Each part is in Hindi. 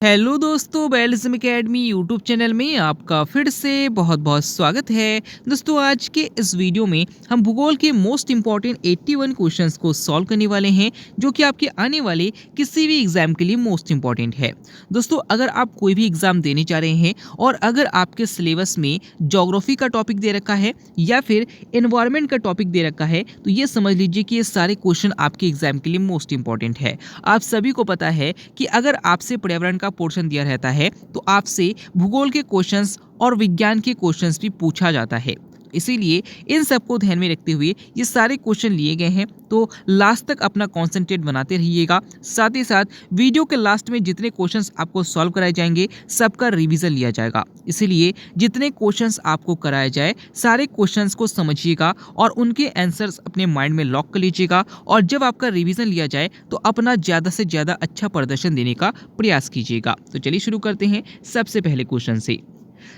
हेलो दोस्तों, बैलिज्म एकेडमी यूट्यूब चैनल में आपका फिर से बहुत बहुत स्वागत है। दोस्तों, आज के इस वीडियो में हम भूगोल के मोस्ट इंपॉर्टेंट 81 क्वेश्चंस को सॉल्व करने वाले हैं, जो कि आपके आने वाले किसी भी एग्जाम के लिए मोस्ट इंपॉर्टेंट है। दोस्तों, अगर आप कोई भी एग्जाम देने जा रहे हैं और अगर आपके सिलेबस में ज्योग्राफी का टॉपिक दे रखा है या फिर एनवायरमेंट का टॉपिक दे रखा है, तो ये समझ लीजिए कि ये सारे क्वेश्चन आपके एग्जाम के लिए मोस्ट इंपॉर्टेंट है। आप सभी को पता है कि अगर आपसे पर्यावरण का पोर्शन दिया रहता है तो आपसे भूगोल के क्वेश्चंस और विज्ञान के क्वेश्चंस भी पूछा जाता है। इसीलिए इन सबको ध्यान में रखते हुए ये सारे क्वेश्चन लिए गए हैं, तो लास्ट तक अपना कॉन्सेंट्रेट बनाते रहिएगा। साथ ही साथ वीडियो के लास्ट में जितने क्वेश्चंस आपको सॉल्व कराए जाएंगे सबका रिवीजन लिया जाएगा। इसीलिए जितने क्वेश्चंस आपको कराए जाए सारे क्वेश्चंस को समझिएगा और उनके आंसर्स अपने माइंड में लॉक कर लीजिएगा, और जब आपका रिवीजन लिया जाए तो अपना ज़्यादा से ज़्यादा अच्छा प्रदर्शन देने का प्रयास कीजिएगा। तो चलिए शुरू करते हैं सबसे पहले क्वेश्चन से।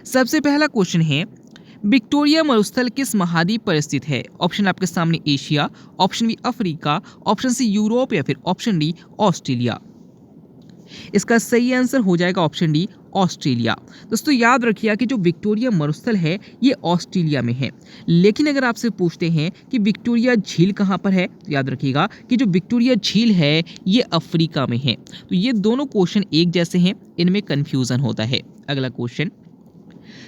सबसे पहला क्वेश्चन है, विक्टोरिया मरुस्थल किस महाद्वीप पर स्थित है? ऑप्शन आपके सामने Asia, option B Africa, option C Europe या फिर ऑप्शन डी ऑस्ट्रेलिया। इसका सही आंसर हो जाएगा ऑप्शन डी ऑस्ट्रेलिया। दोस्तों, याद रखिए कि जो विक्टोरिया मरुस्थल है ये ऑस्ट्रेलिया में है, लेकिन अगर आपसे पूछते हैं कि विक्टोरिया झील कहाँ पर है, तो याद रखिएगा कि जो विक्टोरिया झील है ये अफ्रीका में है। तो ये दोनों क्वेश्चन एक जैसे हैं, इनमें कन्फ्यूजन होता है। अगला क्वेश्चन,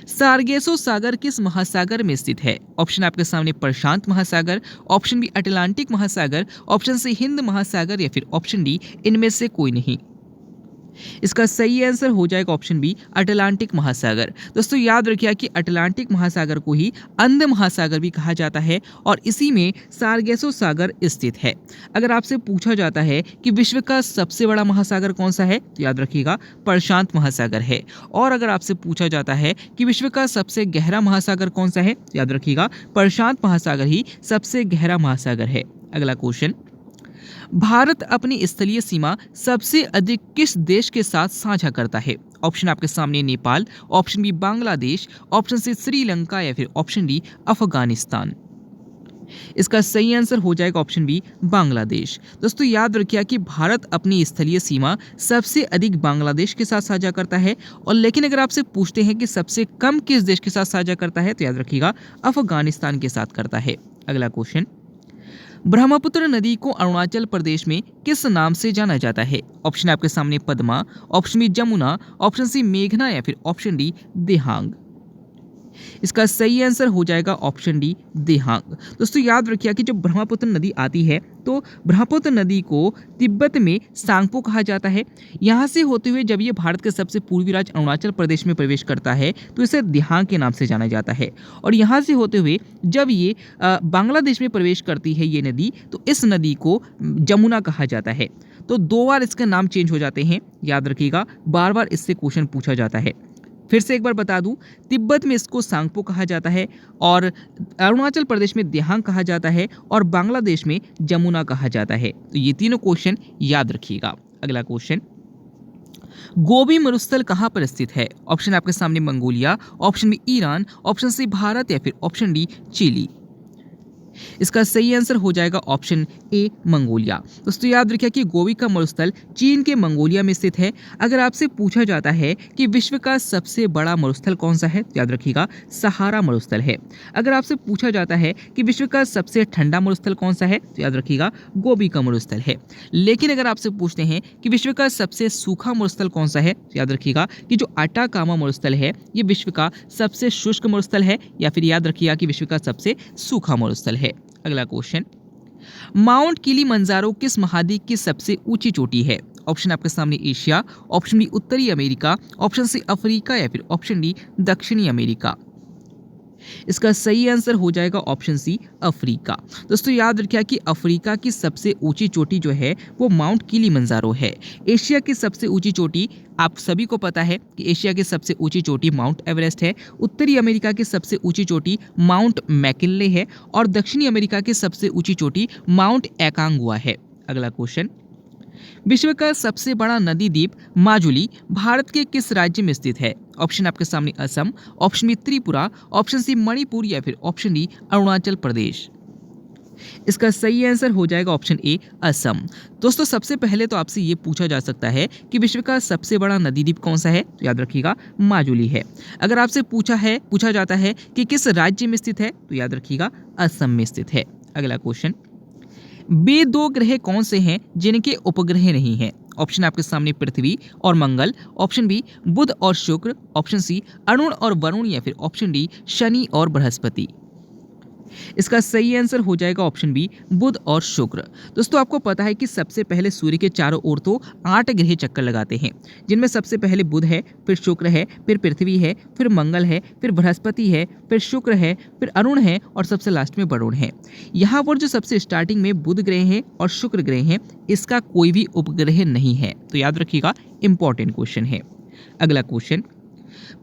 सार्गेसो सागर किस महासागर में स्थित है? ऑप्शन आपके सामने प्रशांत महासागर, ऑप्शन बी अटलांटिक महासागर, ऑप्शन सी हिंद महासागर या फिर ऑप्शन डी इनमें से कोई नहीं। इसका सही आंसर हो जाएगा ऑप्शन बी अटलांटिक महासागर। दोस्तों, याद रखिए कि अटलांटिक महासागर को ही अंध महासागर भी कहा जाता है और इसी में सार्गेसो सागर स्थित है। अगर आपसे पूछा जाता है कि विश्व का सबसे बड़ा महासागर कौन सा है, तो याद रखिएगा प्रशांत महासागर है। और अगर आपसे पूछा जाता है कि विश्व का सबसे गहरा महासागर कौन सा है, तो याद रखिएगा प्रशांत महासागर ही सबसे गहरा महासागर है। अगला क्वेश्चन, भारत अपनी स्थलीय सीमा सबसे अधिक किस देश के साथ साझा करता है? ऑप्शन आपके सामने Nepal, option B Bangladesh, option C Sri Lanka या फिर ऑप्शन डी अफगानिस्तान। इसका सही आंसर हो जाएगा ऑप्शन बी बांग्लादेश। दोस्तों, याद रखिए कि भारत अपनी स्थलीय सीमा सबसे अधिक बांग्लादेश के साथ साझा करता है, और लेकिन अगर आपसे पूछते हैं कि सबसे कम किस देश के साथ साझा करता है, तो याद रखिएगा अफगानिस्तान के साथ करता है। अगला क्वेश्चन, ब्रह्मपुत्र नदी को अरुणाचल प्रदेश में किस नाम से जाना जाता है? ऑप्शन आपके सामने Padma, option B Jamuna, option C मेघना या फिर ऑप्शन डी देहांग। इसका सही आंसर हो जाएगा ऑप्शन डी देहांग। दोस्तों, याद रखिए कि जब ब्रह्मपुत्र नदी आती है तो ब्रह्मपुत्र नदी को तिब्बत में सांगपो कहा जाता है। यहाँ से होते हुए जब ये भारत के सबसे पूर्वी राज्य अरुणाचल प्रदेश में प्रवेश करता है तो इसे देहांग के नाम से जाना जाता है, और यहाँ से होते हुए जब ये बांग्लादेश में प्रवेश करती है ये नदी, तो इस नदी को जमुना कहा जाता है। तो दो बार इसके नाम चेंज हो जाते हैं, याद रखिएगा, बार बार इससे क्वेश्चन पूछा जाता है। फिर से एक बार बता दूं, तिब्बत में इसको सांगपो कहा जाता है, और अरुणाचल प्रदेश में देहांग कहा जाता है, और बांग्लादेश में जमुना कहा जाता है। तो ये तीनों क्वेश्चन याद रखिएगा। अगला क्वेश्चन, गोबी मरुस्थल कहाँ पर स्थित है? ऑप्शन आपके सामने Mongolia, option B Iran, option C Bharat या फिर ऑप्शन डी चिली। इसका सही आंसर हो जाएगा ऑप्शन ए मंगोलिया। दोस्तों, याद रखिए कि गोबी का मरुस्थल चीन के मंगोलिया में स्थित है। अगर आपसे पूछा जाता है कि विश्व का सबसे बड़ा मरुस्थल कौन सा है, तो याद रखिएगा सहारा मरुस्थल है। अगर आपसे पूछा जाता है कि विश्व का सबसे ठंडा मरुस्थल कौन सा है, तो याद रखिएगा गोबी का मरुस्थल है। लेकिन अगर आपसे पूछते हैं कि विश्व का सबसे सूखा मरुस्थल कौन सा है, तो याद रखिएगा कि जो अटाकामा मरुस्थल है ये विश्व का सबसे शुष्क मरुस्थल है, या फिर याद रखिएगा कि विश्व का सबसे सूखा मरुस्थल है। अगला क्वेश्चन, माउंट किलिमंजारो किस महाद्वीप की सबसे ऊंची चोटी है? ऑप्शन आपके सामने एशिया, ऑप्शन बी उत्तरी अमेरिका, ऑप्शन सी अफ्रीका या फिर ऑप्शन डी दक्षिणी अमेरिका। इसका सही आंसर हो जाएगा ऑप्शन सी अफ्रीका। दोस्तों, याद रखिए कि अफ्रीका की सबसे ऊंची चोटी जो है वो माउंट किलिमंजारो है। एशिया की सबसे ऊंची चोटी आप सभी को पता है कि एशिया की सबसे ऊंची चोटी माउंट एवरेस्ट है। उत्तरी अमेरिका की सबसे ऊंची चोटी माउंट मैकिन्ले है, और दक्षिणी अमेरिका की सबसे ऊंची चोटी माउंट एकांगुआ है। अगला क्वेश्चन, विश्व का सबसे बड़ा नदी द्वीप माजुली भारत के किस राज्य में स्थित है? ऑप्शन आपके सामने Assam, option B Tripura, option C Manipur या फिर ऑप्शन डी अरुणाचल प्रदेश। इसका सही आंसर हो जाएगा ऑप्शन ए असम। दोस्तों सबसे पहले तो आपसे ये पूछा जा सकता है कि विश्व का सबसे बड़ा नदी द्वीप कौन सा है, तो याद रखिएगा माजुली है। अगर आपसे पूछा जाता है कि किस राज्य में स्थित है, तो याद रखिएगा असम में स्थित है। अगला क्वेश्चन, वे दो ग्रह कौन से हैं जिनके उपग्रह नहीं हैं? ऑप्शन आपके सामने पृथ्वी और मंगल, ऑप्शन बी बुध और शुक्र, ऑप्शन सी अरुण और वरुण, या फिर ऑप्शन डी शनि और बृहस्पति। इसका सही आंसर हो जाएगा ऑप्शन बी बुध और शुक्र। दोस्तों आपको पता है कि सबसे पहले सूर्य के चारों ओर तो 8 ग्रह चक्कर लगाते हैं, जिनमें सबसे पहले बुध है, फिर शुक्र है, फिर पृथ्वी है, फिर मंगल है, फिर बृहस्पति है, फिर शुक्र है, फिर अरुण है और सबसे लास्ट में वरुण है। यहाँ पर जो सबसे स्टार्टिंग में बुध ग्रह है और शुक्र ग्रह है, इसका कोई भी उपग्रह नहीं है, तो याद रखिएगा इंपॉर्टेंट क्वेश्चन है। अगला क्वेश्चन,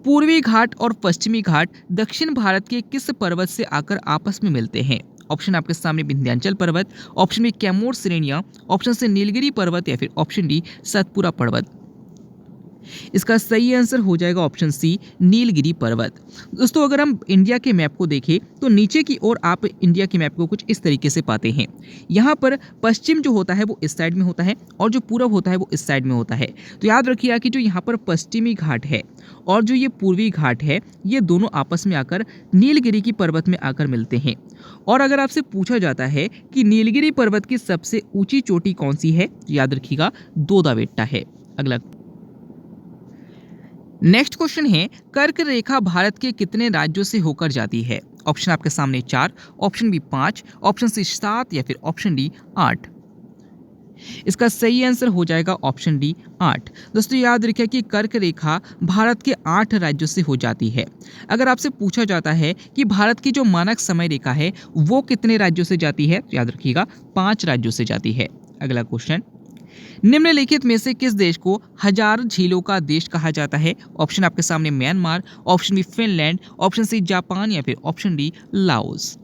पूर्वी घाट और पश्चिमी घाट दक्षिण भारत के किस पर्वत से आकर आपस में मिलते हैं? ऑप्शन आपके सामने विंध्याचल पर्वत, ऑप्शन बी कैमूर श्रेणियां, ऑप्शन सी नीलगिरी पर्वत, या फिर ऑप्शन डी सतपुरा पर्वत। इसका सही आंसर हो जाएगा ऑप्शन सी नीलगिरी पर्वत। दोस्तों अगर हम इंडिया के मैप को देखें तो नीचे की ओर आप इंडिया के मैप को कुछ इस तरीके से पाते हैं। यहाँ पर पश्चिम जो होता है वो इस साइड में होता है और जो पूरब होता है वो इस साइड में होता है। तो याद रखिएगा कि जो यहाँ पर पश्चिमी घाट है और जो ये पूर्वी घाट है, ये दोनों आपस में आकर नीलगिरी की पर्वत में आकर मिलते हैं। और अगर आपसे पूछा जाता है कि नीलगिरी पर्वत की सबसे ऊंची चोटी कौन सी है, तो याद रखिएगा दोदाबेट्टा है। अगला नेक्स्ट क्वेश्चन है, कर्क रेखा भारत के कितने राज्यों से होकर जाती है? ऑप्शन आपके सामने 4, ऑप्शन बी 5, ऑप्शन सी 7, या फिर ऑप्शन डी 8। इसका सही आंसर हो जाएगा ऑप्शन डी 8। दोस्तों याद रखिए कि कर्क रेखा भारत के 8 राज्यों से हो जाती है। अगर आपसे पूछा जाता है कि भारत की जो मानक समय रेखा है वो कितने राज्यों से जाती है, तो याद रखिएगा 5 राज्यों से जाती है। अगला क्वेश्चन, निम्नलिखित में से किस देश को हजार झीलों का देश कहा जाता है? ऑप्शन आपके सामने Myanmar, option B Finland, option C Japan, या फिर ऑप्शन डी लाओस।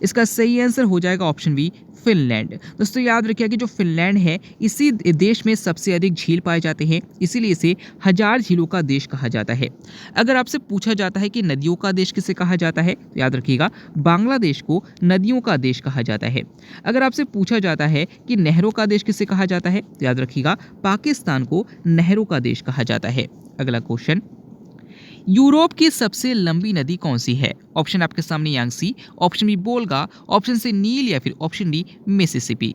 इसका सही आंसर हो जाएगा ऑप्शन बी फिनलैंड। दोस्तों याद रखिए कि जो फिनलैंड है इसी देश में सबसे अधिक झील पाए जाते हैं, इसीलिए इसे हजार झीलों का देश कहा जाता है। अगर आपसे पूछा जाता है कि नदियों का देश किसे कहा जाता है, तो याद रखिएगा बांग्लादेश को नदियों का देश कहा जाता है। अगर आपसे पूछा जाता है कि नहरों का देश किसे कहा जाता है, तो याद रखिएगा पाकिस्तान को नहरों का देश कहा जाता है। अगला क्वेश्चन, यूरोप की सबसे लंबी नदी कौन सी है? ऑप्शन आपके सामने Yangtze, option B Volga, option C Nile, या फिर ऑप्शन डी मिसिसिपी।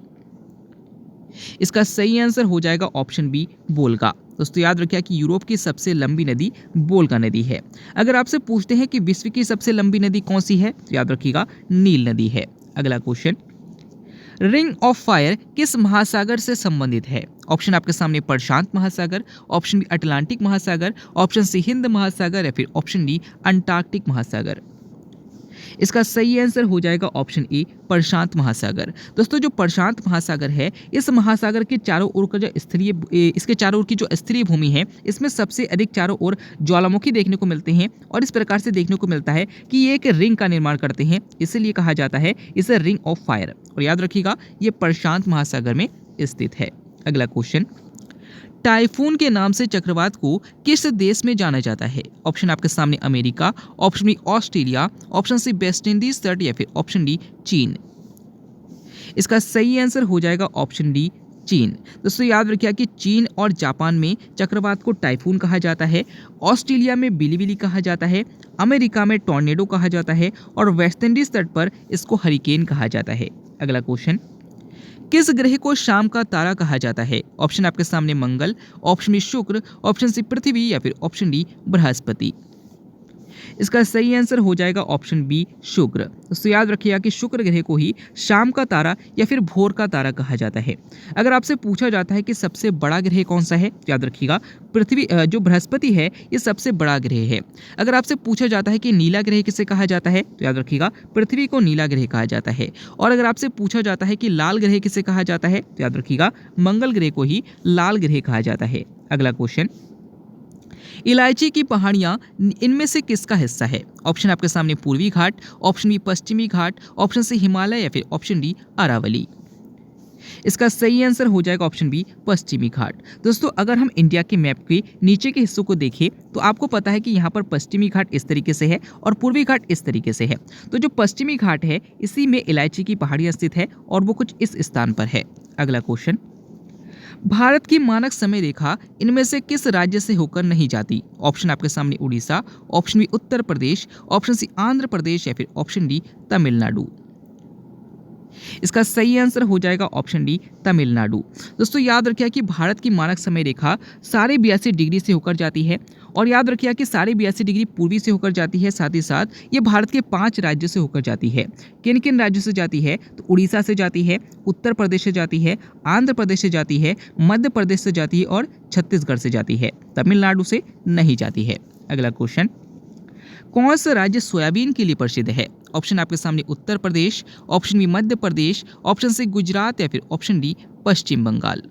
इसका सही आंसर हो जाएगा ऑप्शन बी बोल्गा। दोस्तों याद रखिए कि यूरोप की सबसे लंबी नदी बोल्गा नदी है। अगर आपसे पूछते हैं कि विश्व की सबसे लंबी नदी कौन सी है, तो याद रखिएगा नील नदी है। अगला क्वेश्चन, रिंग ऑफ फायर किस महासागर से संबंधित है? ऑप्शन आपके सामने प्रशांत महासागर, ऑप्शन बी अटलांटिक महासागर, ऑप्शन सी हिंद महासागर, या फिर ऑप्शन डी अंटार्कटिक महासागर। इसका सही आंसर हो जाएगा ऑप्शन ए प्रशांत महासागर। दोस्तों जो प्रशांत महासागर है, इस महासागर के चारों ओर का जो इसके चारों ओर की जो स्तरीय भूमि है, इसमें सबसे अधिक चारों ओर ज्वालामुखी देखने को मिलते हैं और इस प्रकार से देखने को मिलता है कि ये एक रिंग का निर्माण करते हैं, इसीलिए कहा जाता है इसे रिंग ऑफ फायर। और याद रखिएगा ये प्रशांत महासागर में स्थित है। अगला क्वेश्चन, टाइफून के नाम से चक्रवात को किस देश में जाना जाता है? ऑप्शन आपके सामने America, option B Australia, option C West Indies तट, या फिर ऑप्शन डी चीन। इसका सही आंसर हो जाएगा ऑप्शन डी चीन। दोस्तों याद रखिए कि चीन और जापान में चक्रवात को टाइफून कहा जाता है, ऑस्ट्रेलिया में बिलीबिली कहा जाता है, अमेरिका में टॉर्नेडो कहा जाता है और वेस्ट इंडीज तट पर इसको हरिकेन कहा जाता है। अगला क्वेश्चन, किस ग्रह को शाम का तारा कहा जाता है? ऑप्शन आपके सामने मंगल, ऑप्शन बी शुक्र, ऑप्शन सी पृथ्वी, या फिर ऑप्शन डी बृहस्पति। इसका सही आंसर हो जाएगा ऑप्शन बी शुक्र। दोस्तों याद रखिएगा कि शुक्र ग्रह को ही शाम का तारा या फिर भोर का तारा कहा जाता है। अगर आपसे पूछा जाता है कि सबसे बड़ा ग्रह कौन सा है, याद रखिएगा पृथ्वी जो बृहस्पति है ये सबसे बड़ा ग्रह है। अगर आपसे पूछा जाता है कि नीला ग्रह किसे कहा जाता है, तो याद रखिएगा पृथ्वी को नीला ग्रह कहा जाता है। और अगर आपसे पूछा जाता है कि लाल ग्रह किसे कहा जाता है, तो याद रखिएगा मंगल ग्रह को ही लाल ग्रह कहा जाता है। अगला क्वेश्चन, इलायची की पहाड़ियां इनमें से किसका हिस्सा है? ऑप्शन आपके सामने पूर्वी घाट, ऑप्शन बी पश्चिमी घाट, ऑप्शन सी हिमालय, या फिर ऑप्शन डी अरावली। इसका सही आंसर हो जाएगा ऑप्शन बी पश्चिमी घाट। दोस्तों अगर हम इंडिया के मैप के नीचे के हिस्सों को देखें तो आपको पता है कि यहाँ पर पश्चिमी घाट इस तरीके से है और पूर्वी घाट इस तरीके से है। तो जो पश्चिमी घाट है इसी में इलायची की पहाड़ियाँ स्थित है और वो कुछ इस स्थान पर है। अगला क्वेश्चन, भारत की मानक समय रेखा इनमें से किस राज्य से होकर नहीं जाती? ऑप्शन आपके सामने Orissa, option B Uttar Pradesh, option C Andhra Pradesh या फिर ऑप्शन डी तमिलनाडु। इसका सही आंसर हो जाएगा ऑप्शन डी तमिलनाडु। दोस्तों याद रखिए कि भारत की मानक समय रेखा 82.5 डिग्री से होकर जाती है और याद रखिए कि 82.5 डिग्री पूर्वी से होकर जाती है। साथ ही साथ ये भारत के 5 राज्यों से होकर जाती है। किन किन राज्यों से जाती है? तो उड़ीसा से जाती है, उत्तर प्रदेश से जाती है, आंध्र प्रदेश से जाती है, मध्य प्रदेश से जाती है और छत्तीसगढ़ से जाती है। तमिलनाडु से नहीं जाती है। अगला क्वेश्चन, कौन सा राज्य सोयाबीन के लिए प्रसिद्ध है? ऑप्शन आपके सामने Uttar Pradesh, option B Madhya Pradesh, option C Gujarat या फिर ऑप्शन डी पश्चिम बंगाल।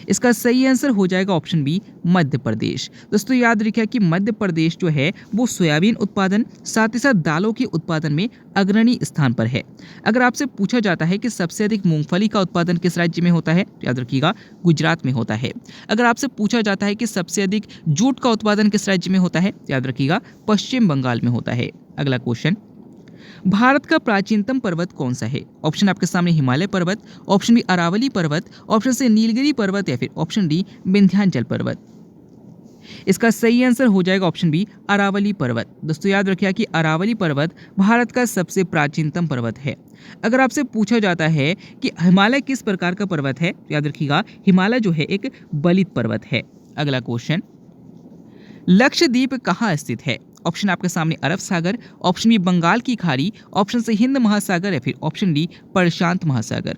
इसका सही आंसर हो जाएगा ऑप्शन बी मध्य प्रदेश। दोस्तों याद रखिए कि मध्य प्रदेश जो है वो सोयाबीन उत्पादन साथ ही साथ दालों के उत्पादन में अग्रणी स्थान पर है। अगर आपसे पूछा जाता है कि सबसे अधिक मूंगफली का उत्पादन किस राज्य में होता है, याद रखिएगा गुजरात में होता है। अगर आपसे पूछा जाता है कि सबसे अधिक जूट का उत्पादन किस राज्य में होता है, याद रखिएगा पश्चिम बंगाल में होता है। अगला क्वेश्चन, भारत का प्राचीनतम पर्वत कौन सा है? ऑप्शन आपके सामने हिमालय पर्वत, ऑप्शन बी अरावली पर्वत, ऑप्शन सी नीलगिरी पर्वत या फिर ऑप्शन डी विंध्याचल पर्वत। इसका सही आंसर हो जाएगा ऑप्शन बी अरावली पर्वत। दोस्तों याद रखिए कि अरावली पर्वत भारत का सबसे प्राचीनतम पर्वत है। अगर आपसे पूछा जाता है कि हिमालय किस प्रकार का पर्वत है, याद रखिएगा हिमालय जो है एक बलित पर्वत है। अगला क्वेश्चन, लक्षद्वीप कहाँ स्थित है? ऑप्शन आपके सामने अरब सागर, ऑप्शन बी बंगाल की खाड़ी, ऑप्शन सी हिंद महासागर या फिर ऑप्शन डी प्रशांत महासागर।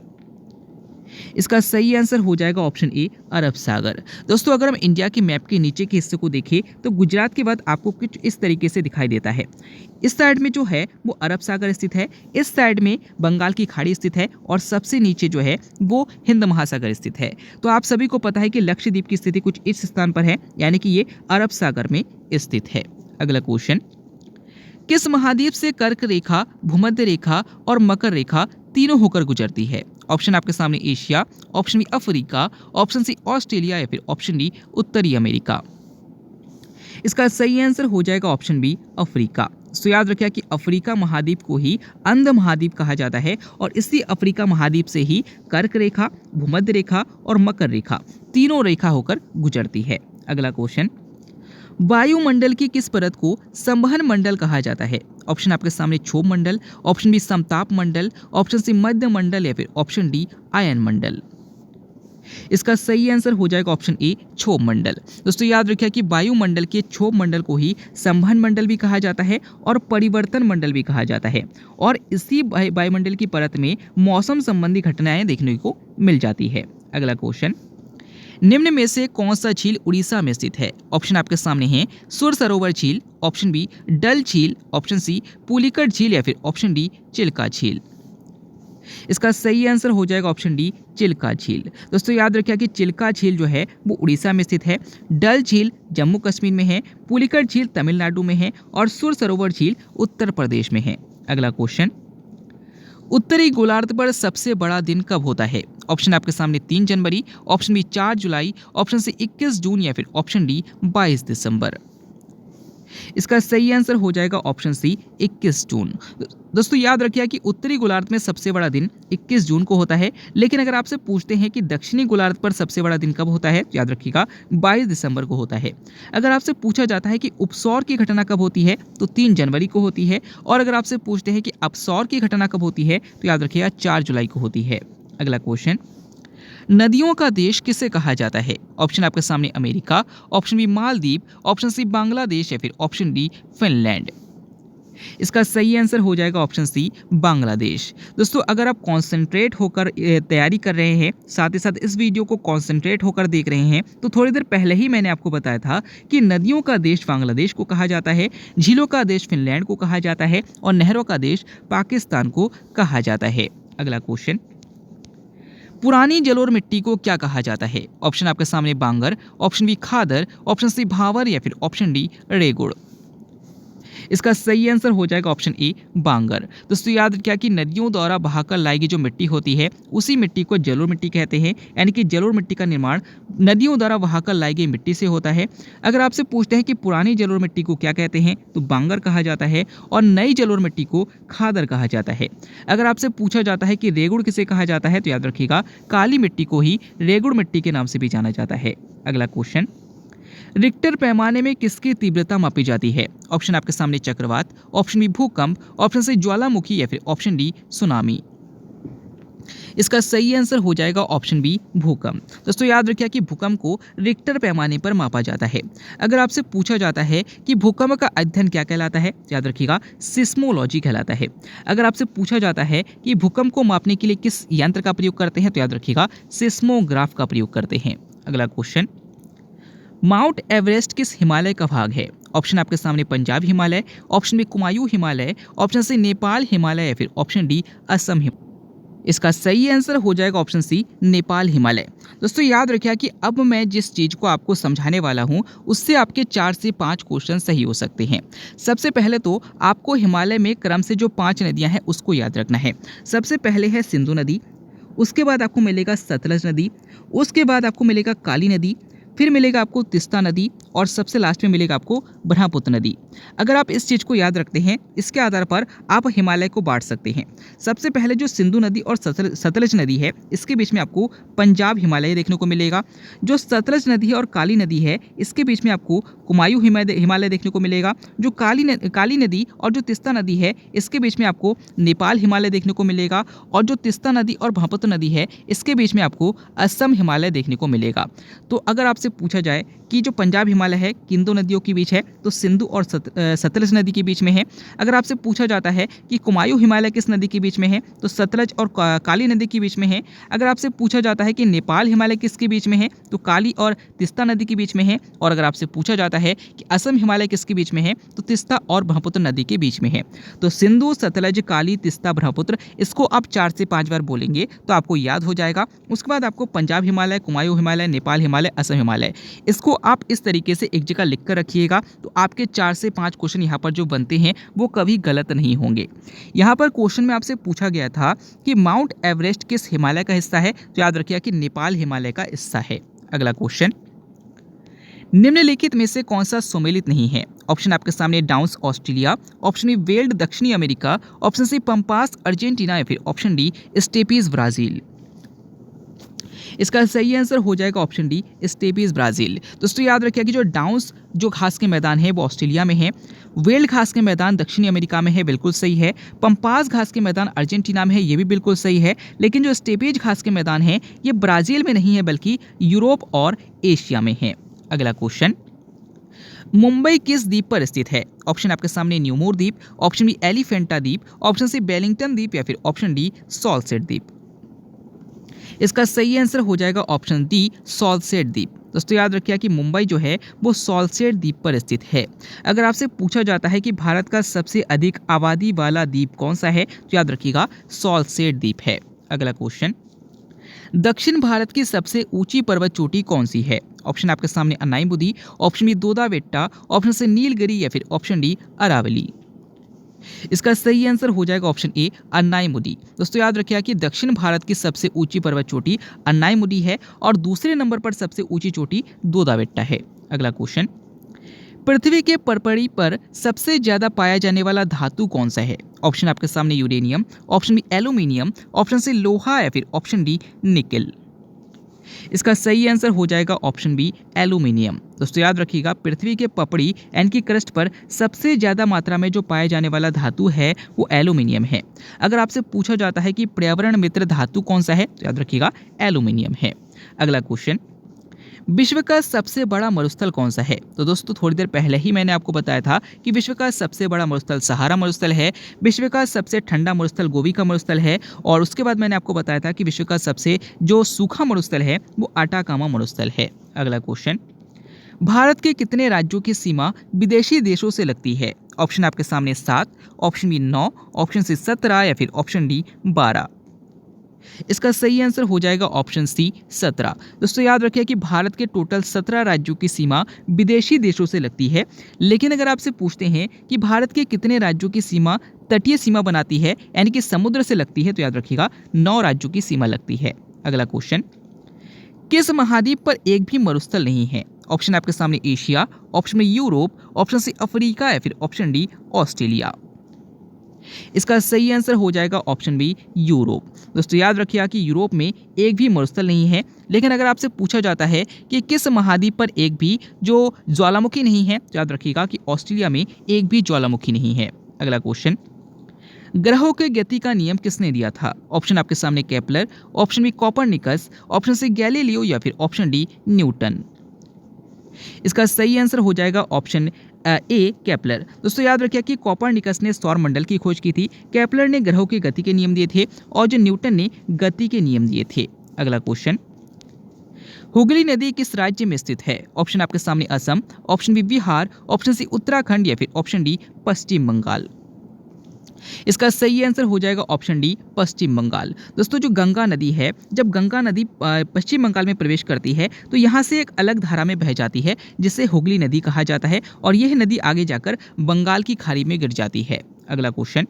इसका सही आंसर हो जाएगा ऑप्शन ए अरब सागर। दोस्तों अगर हम इंडिया के मैप के नीचे के हिस्से को देखें तो गुजरात के बाद आपको कुछ इस तरीके से दिखाई देता है। इस साइड में जो है वो अरब सागर स्थित है, इस साइड में बंगाल की खाड़ी स्थित है और सबसे नीचे जो है वो हिंद महासागर स्थित है। तो आप सभी को पता है कि लक्षद्वीप की स्थिति कुछ इस स्थान पर है, यानी कि ये अरब सागर में स्थित है। अगला क्वेश्चन, किस महाद्वीप से कर्क रेखा, भूमध्य रेखा और मकर रेखा तीनों होकर गुजरती है? ऑप्शन आपके सामने Asia, option B Africa, option C Australia या फिर ऑप्शन डी उत्तरी अमेरिका। इसका सही आंसर हो जाएगा ऑप्शन बी अफ्रीका। तो याद रखिए कि अफ्रीका महाद्वीप को ही अंध महाद्वीप कहा जाता है और इसी अफ्रीका महाद्वीप से ही कर्क रेखा, भूमध्य रेखा और मकर रेखा तीनों रेखा होकर गुजरती है। अगला क्वेश्चन, वायुमंडल की किस परत को संवहन मंडल कहा जाता है? ऑप्शन आपके सामने क्षोभ मंडल, ऑप्शन बी समताप मंडल, ऑप्शन सी मध्य मंडल या फिर ऑप्शन डी आयन मंडल। इसका सही आंसर हो जाएगा ऑप्शन ए क्षोभ मंडल। दोस्तों याद रखिए कि वायुमंडल के क्षोभ मंडल को ही संवहन मंडल भी कहा जाता है और परिवर्तन मंडल भी कहा जाता है और इसी वायुमंडल की परत में मौसम संबंधी घटनाएं देखने को मिल जाती है। अगला क्वेश्चन, निम्न में से कौन सा झील उड़ीसा में स्थित है? ऑप्शन आपके सामने हैं सुर सरोवर झील, ऑप्शन बी डल झील, ऑप्शन सी पुलिकट झील या फिर ऑप्शन डी चिल्का झील। इसका सही आंसर हो जाएगा ऑप्शन डी चिल्का झील। दोस्तों याद रखिए कि चिल्का झील जो है वो उड़ीसा में स्थित है, डल झील जम्मू कश्मीर में है, पुलिकट झील तमिलनाडु में है और सुर सरोवर झील उत्तर प्रदेश में है। अगला क्वेश्चन, उत्तरी गोलार्ध पर सबसे बड़ा दिन कब होता है? ऑप्शन आपके सामने 3 जनवरी, ऑप्शन बी 4 जुलाई, ऑप्शन सी 21 जून या फिर ऑप्शन डी 22 दिसंबर। इसका सही आंसर हो जाएगा ऑप्शन सी 21 जून। दोस्तों याद रखिए कि उत्तरी गोलार्ध में सबसे बड़ा दिन 21 जून को होता है, लेकिन अगर आपसे पूछते हैं कि दक्षिणी गोलार्ध पर सबसे बड़ा दिन कब होता है, तो याद रखिएगा 22 दिसंबर को होता है। अगर आपसे पूछा जाता है कि उपसौर की घटना कब होती है, तो 3 जनवरी को होती है और अगर आपसे पूछते हैं कि अपसौर की घटना कब होती है, तो याद रखिएगा 4 जुलाई को होती है। अगला क्वेश्चन, नदियों का देश किसे कहा जाता है? ऑप्शन आपके सामने America, option B Maldives, option C Bangladesh या फिर ऑप्शन डी फिनलैंड। इसका सही आंसर हो जाएगा ऑप्शन सी बांग्लादेश। दोस्तों अगर आप कॉन्सेंट्रेट होकर तैयारी कर रहे हैं, साथ ही साथ इस वीडियो को कॉन्सेंट्रेट होकर देख रहे हैं, तो थोड़ी देर पहले ही मैंने आपको बताया था कि नदियों का देश बांग्लादेश को कहा जाता है, झीलों का देश फिनलैंड को कहा जाता है और नहरों का देश पाकिस्तान को कहा जाता है। अगला क्वेश्चन, पुरानी जलोढ़ मिट्टी को क्या कहा जाता है? ऑप्शन आपके सामने बांगर, ऑप्शन बी खादर, ऑप्शन सी भावर या फिर ऑप्शन डी रेगुड़। इसका सही आंसर हो जाएगा ऑप्शन ए बांगर। दोस्तों याद रखिए कि नदियों द्वारा बहाकर लाई गई जो मिट्टी होती है उसी मिट्टी को जलोढ़ मिट्टी कहते हैं, यानी कि जलोढ़ मिट्टी का निर्माण नदियों द्वारा बहाकर लाई गई मिट्टी से होता है। अगर आपसे पूछते हैं कि पुरानी जलोढ़ मिट्टी को क्या कहते हैं तो बांगर कहा जाता है और नई जलोढ़ मिट्टी को खादर कहा जाता है। अगर आपसे पूछा जाता है कि रेगुड़ किसे कहा जाता है तो याद रखिएगा काली मिट्टी को ही रेगुड़ मिट्टी के नाम से भी जाना जाता है। अगला क्वेश्चन, रिक्टर पैमाने में किसकी तीव्रता मापी जाती है? ऑप्शन आपके सामने चक्रवात, ऑप्शन बी भूकंप, ऑप्शन सी ज्वालामुखी या फिर ऑप्शन डी सुनामी। इसका सही आंसर हो जाएगा ऑप्शन बी भूकंप। दोस्तों याद रखिए कि भूकंप को रिक्टर पैमाने पर मापा जाता है। अगर आपसे पूछा जाता है कि भूकंप का अध्ययन क्या कहलाता है, याद रखिएगा सिस्मोलॉजी कहलाता है। अगर आपसे पूछा जाता है कि भूकंप को मापने के लिए किस यंत्र का प्रयोग करते हैं तो याद रखिएगा सिस्मोग्राफ का प्रयोग करते हैं। अगला क्वेश्चन, माउंट एवरेस्ट किस हिमालय का भाग है? ऑप्शन आपके सामने Punjab Himalaya, option B Kumaon Himalaya, option C Nepal Himalaya या फिर ऑप्शन डी असम हिमालय। इसका सही आंसर हो जाएगा ऑप्शन सी नेपाल हिमालय। दोस्तों याद रखिए कि अब मैं जिस चीज़ को आपको समझाने वाला हूं उससे आपके 4 से 5 क्वेश्चन सही हो सकते हैं। सबसे पहले तो आपको हिमालय में क्रम से जो 5 नदियां हैं उसको याद रखना है। सबसे पहले है सिंधु नदी, उसके बाद आपको मिलेगा सतलज नदी, उसके बाद आपको मिलेगा काली नदी, फिर मिलेगा आपको तिस्ता नदी और सबसे लास्ट में मिलेगा आपको ब्रह्मपुत्र नदी। अगर आप इस चीज़ को याद रखते हैं इसके आधार पर आप हिमालय को बांट सकते हैं। सबसे पहले जो सिंधु नदी और सतलज नदी है इसके बीच में आपको पंजाब हिमालय देखने को मिलेगा। जो सतलज नदी है और काली नदी है इसके बीच में आपको कुमायूं हिमालय देखने को मिलेगा। जो काली नदी और जो तिस्ता नदी है इसके बीच में आपको नेपाल हिमालय देखने को मिलेगा और जो तिस्ता नदी और ब्रह्मपुत्र नदी है इसके बीच में आपको असम हिमालय देखने को मिलेगा। तो अगर आपसे पूछा जाए कि जो पंजाब हिमालय है किन दो नदियों के बीच है तो सिंधु और सतलज नदी के बीच में है। अगर आपसे पूछा जाता है कि कुमायूं हिमालय किस नदी के बीच में है तो सतलज और काली नदी के बीच में है। अगर आपसे पूछा जाता है कि नेपाल हिमालय किसके बीच में है तो काली और तिस्ता नदी के बीच में है। और अगर आपसे पूछा जाता है कि असम हिमालय किसके बीच में है तो तिस्ता और ब्रह्मपुत्र नदी के बीच में है। तो सिंधु, सतलज, काली, तिस्ता, ब्रह्मपुत्र, इसको आप 4 से 5 बार बोलेंगे तो आपको याद हो जाएगा। उसके बाद आपको पंजाब हिमालय, कुमायूं हिमालय, नेपाल हिमालय, असम हिमालय, इसको आप इस तरीके से एक जगह लिख कर रखिएगा तो आपके 4 से 5 क्वेश्चन यहाँ पर जो बनते हैं वो कभी गलत नहीं होंगे। यहाँ पर क्वेश्चन में आपसे पूछा गया था कि माउंट एवरेस्ट किस हिमालय का हिस्सा है तो याद रखिए कि नेपाल हिमालय का हिस्सा है। अगला क्वेश्चन, निम्नलिखित में से कौन सा सुमेलित नहीं है? ऑप्शन आपके सामने Downs Australia, option B veld दक्षिणी America, option C pampas Argentina या फिर ऑप्शन डी स्टेपीज ब्राजील। इसका सही आंसर हो जाएगा ऑप्शन डी स्टेपीज ब्राजील। दोस्तों याद रखिए कि जो डाउन्स जो घास के मैदान है वो ऑस्ट्रेलिया में है, वेल्ड घास के मैदान दक्षिणी अमेरिका में है, बिल्कुल सही है। पंपास घास के मैदान अर्जेंटीना में है, ये भी बिल्कुल सही है। लेकिन जो स्टेपीज घास के मैदान है ये ब्राजील में नहीं है बल्कि यूरोप और एशिया में है। अगला क्वेश्चन, मुंबई किस द्वीप पर स्थित है? ऑप्शन आपके सामने न्यूमोर द्वीप, ऑप्शन बी एलिफेंटा द्वीप, ऑप्शन सी बेलिंगटन द्वीप या फिर ऑप्शन डी सॉल्सेट द्वीप। इसका सही आंसर हो जाएगा ऑप्शन डी सॉल्सेट द्वीप। दोस्तों याद रखिए कि मुंबई जो है वो सॉल्सेट द्वीप पर स्थित है। अगर आपसे पूछा जाता है कि भारत का सबसे अधिक आबादी वाला द्वीप कौन सा है तो याद रखिएगा सॉल्सेट द्वीप है। अगला क्वेश्चन, दक्षिण भारत की सबसे ऊंची पर्वत चोटी कौन सी है? ऑप्शन आपके सामने Anaimudi, option B Doddabetta, option C Nilgiri या फिर ऑप्शन डी अरावली। इसका सही आंसर हो जाएगा ऑप्शन ए अन्नाईमुदी। दोस्तों याद रखिए कि दक्षिण भारत की सबसे ऊंची पर्वत चोटी अन्नाईमुदी है और दूसरे नंबर पर सबसे ऊंची चोटी दोदाबेट्टा है। अगला क्वेश्चन, पृथ्वी के परपड़ी पर सबसे ज्यादा पाया जाने वाला धातु कौन सा है? ऑप्शन आपके सामने uranium, option B aluminium, option C लोहा या फिर ऑप्शन डी निकेल। इसका सही आंसर हो जाएगा ऑप्शन बी एल्यूमिनियम। दोस्तों याद रखिएगा पृथ्वी के पपड़ी यानी कि क्रस्ट पर सबसे ज्यादा मात्रा में जो पाया जाने वाला धातु है वो एल्यूमिनियम है। अगर आपसे पूछा जाता है कि पर्यावरण मित्र धातु कौन सा है तो याद रखिएगा एल्यूमिनियम है। अगला क्वेश्चन, विश्व का सबसे बड़ा मरुस्थल कौन सा है? तो दोस्तों थोड़ी देर पहले ही मैंने आपको बताया था कि विश्व का सबसे बड़ा मरुस्थल सहारा मरुस्थल है, विश्व का सबसे ठंडा मरुस्थल गोबी का मरुस्थल है और उसके बाद मैंने आपको बताया था कि विश्व का सबसे जो सूखा मरुस्थल है वो आटाकामा मरुस्थल है। अगला क्वेश्चन, भारत के कितने राज्यों की सीमा विदेशी देशों से लगती है? ऑप्शन आपके सामने 7, ऑप्शन बी 9, ऑप्शन सी 17 या फिर ऑप्शन डी 12। इसका सही आंसर हो जाएगा ऑप्शन सी 17। दोस्तों याद रखिए कि भारत के टोटल 17 राज्यों की सीमा विदेशी देशों से लगती है, लेकिन अगर आपसे पूछते हैं कि भारत के कितने राज्यों की सीमा तटीय सीमा बनाती है यानी कि समुद्र से लगती है, तो याद रखिएगा 9 राज्यों की सीमा लगती है। अगला क्वेश्चन, किस महाद्वीप पर एक भी मरुस्थल नहीं है? ऑप्शन आपके सामने एशिया, ऑप्शन में यूरोप, ऑप्शन सी अफ्रीका या फिर ऑप्शन डी ऑस्ट्रेलिया। इसका सही आंसर हो जाएगा ऑप्शन बी यूरोप। दोस्तों याद रखिएगा कि यूरोप में एक भी मरुस्थल नहीं है, लेकिन अगर आपसे पूछा जाता है कि किस महाद्वीप पर एक भी जो ज्वालामुखी नहीं है, तो याद रखिएगा कि ऑस्ट्रेलिया में एक भी ज्वालामुखी नहीं है। अगला क्वेश्चन, ग्रहों के गति का नियम किसने दिया था? ऑप्शन आपके सामने Kepler, option B Copernicus, option C Galileo या फिर ऑप्शन डी न्यूटन। इसका सही आंसर हो जाएगा ऑप्शन ए केपलर। दोस्तों याद रखिए कि कॉपरनिकस ने सौरमंडल की खोज की थी, केपलर ने ग्रहों की गति के नियम दिए थे और जो न्यूटन ने गति के नियम दिए थे। अगला क्वेश्चन, हुगली नदी किस राज्य में स्थित है? ऑप्शन आपके सामने Assam, option B Bihar, option C Uttarakhand या फिर ऑप्शन डी पश्चिम बंगाल। इसका सही आंसर हो जाएगा ऑप्शन डी पश्चिम बंगाल। दोस्तों जो गंगा नदी है, जब गंगा नदी पश्चिम बंगाल में प्रवेश करती है तो यहाँ से एक अलग धारा में बह जाती है जिसे हुगली नदी कहा जाता है और यह नदी आगे जाकर बंगाल की खाड़ी में गिर जाती है। अगला क्वेश्चन,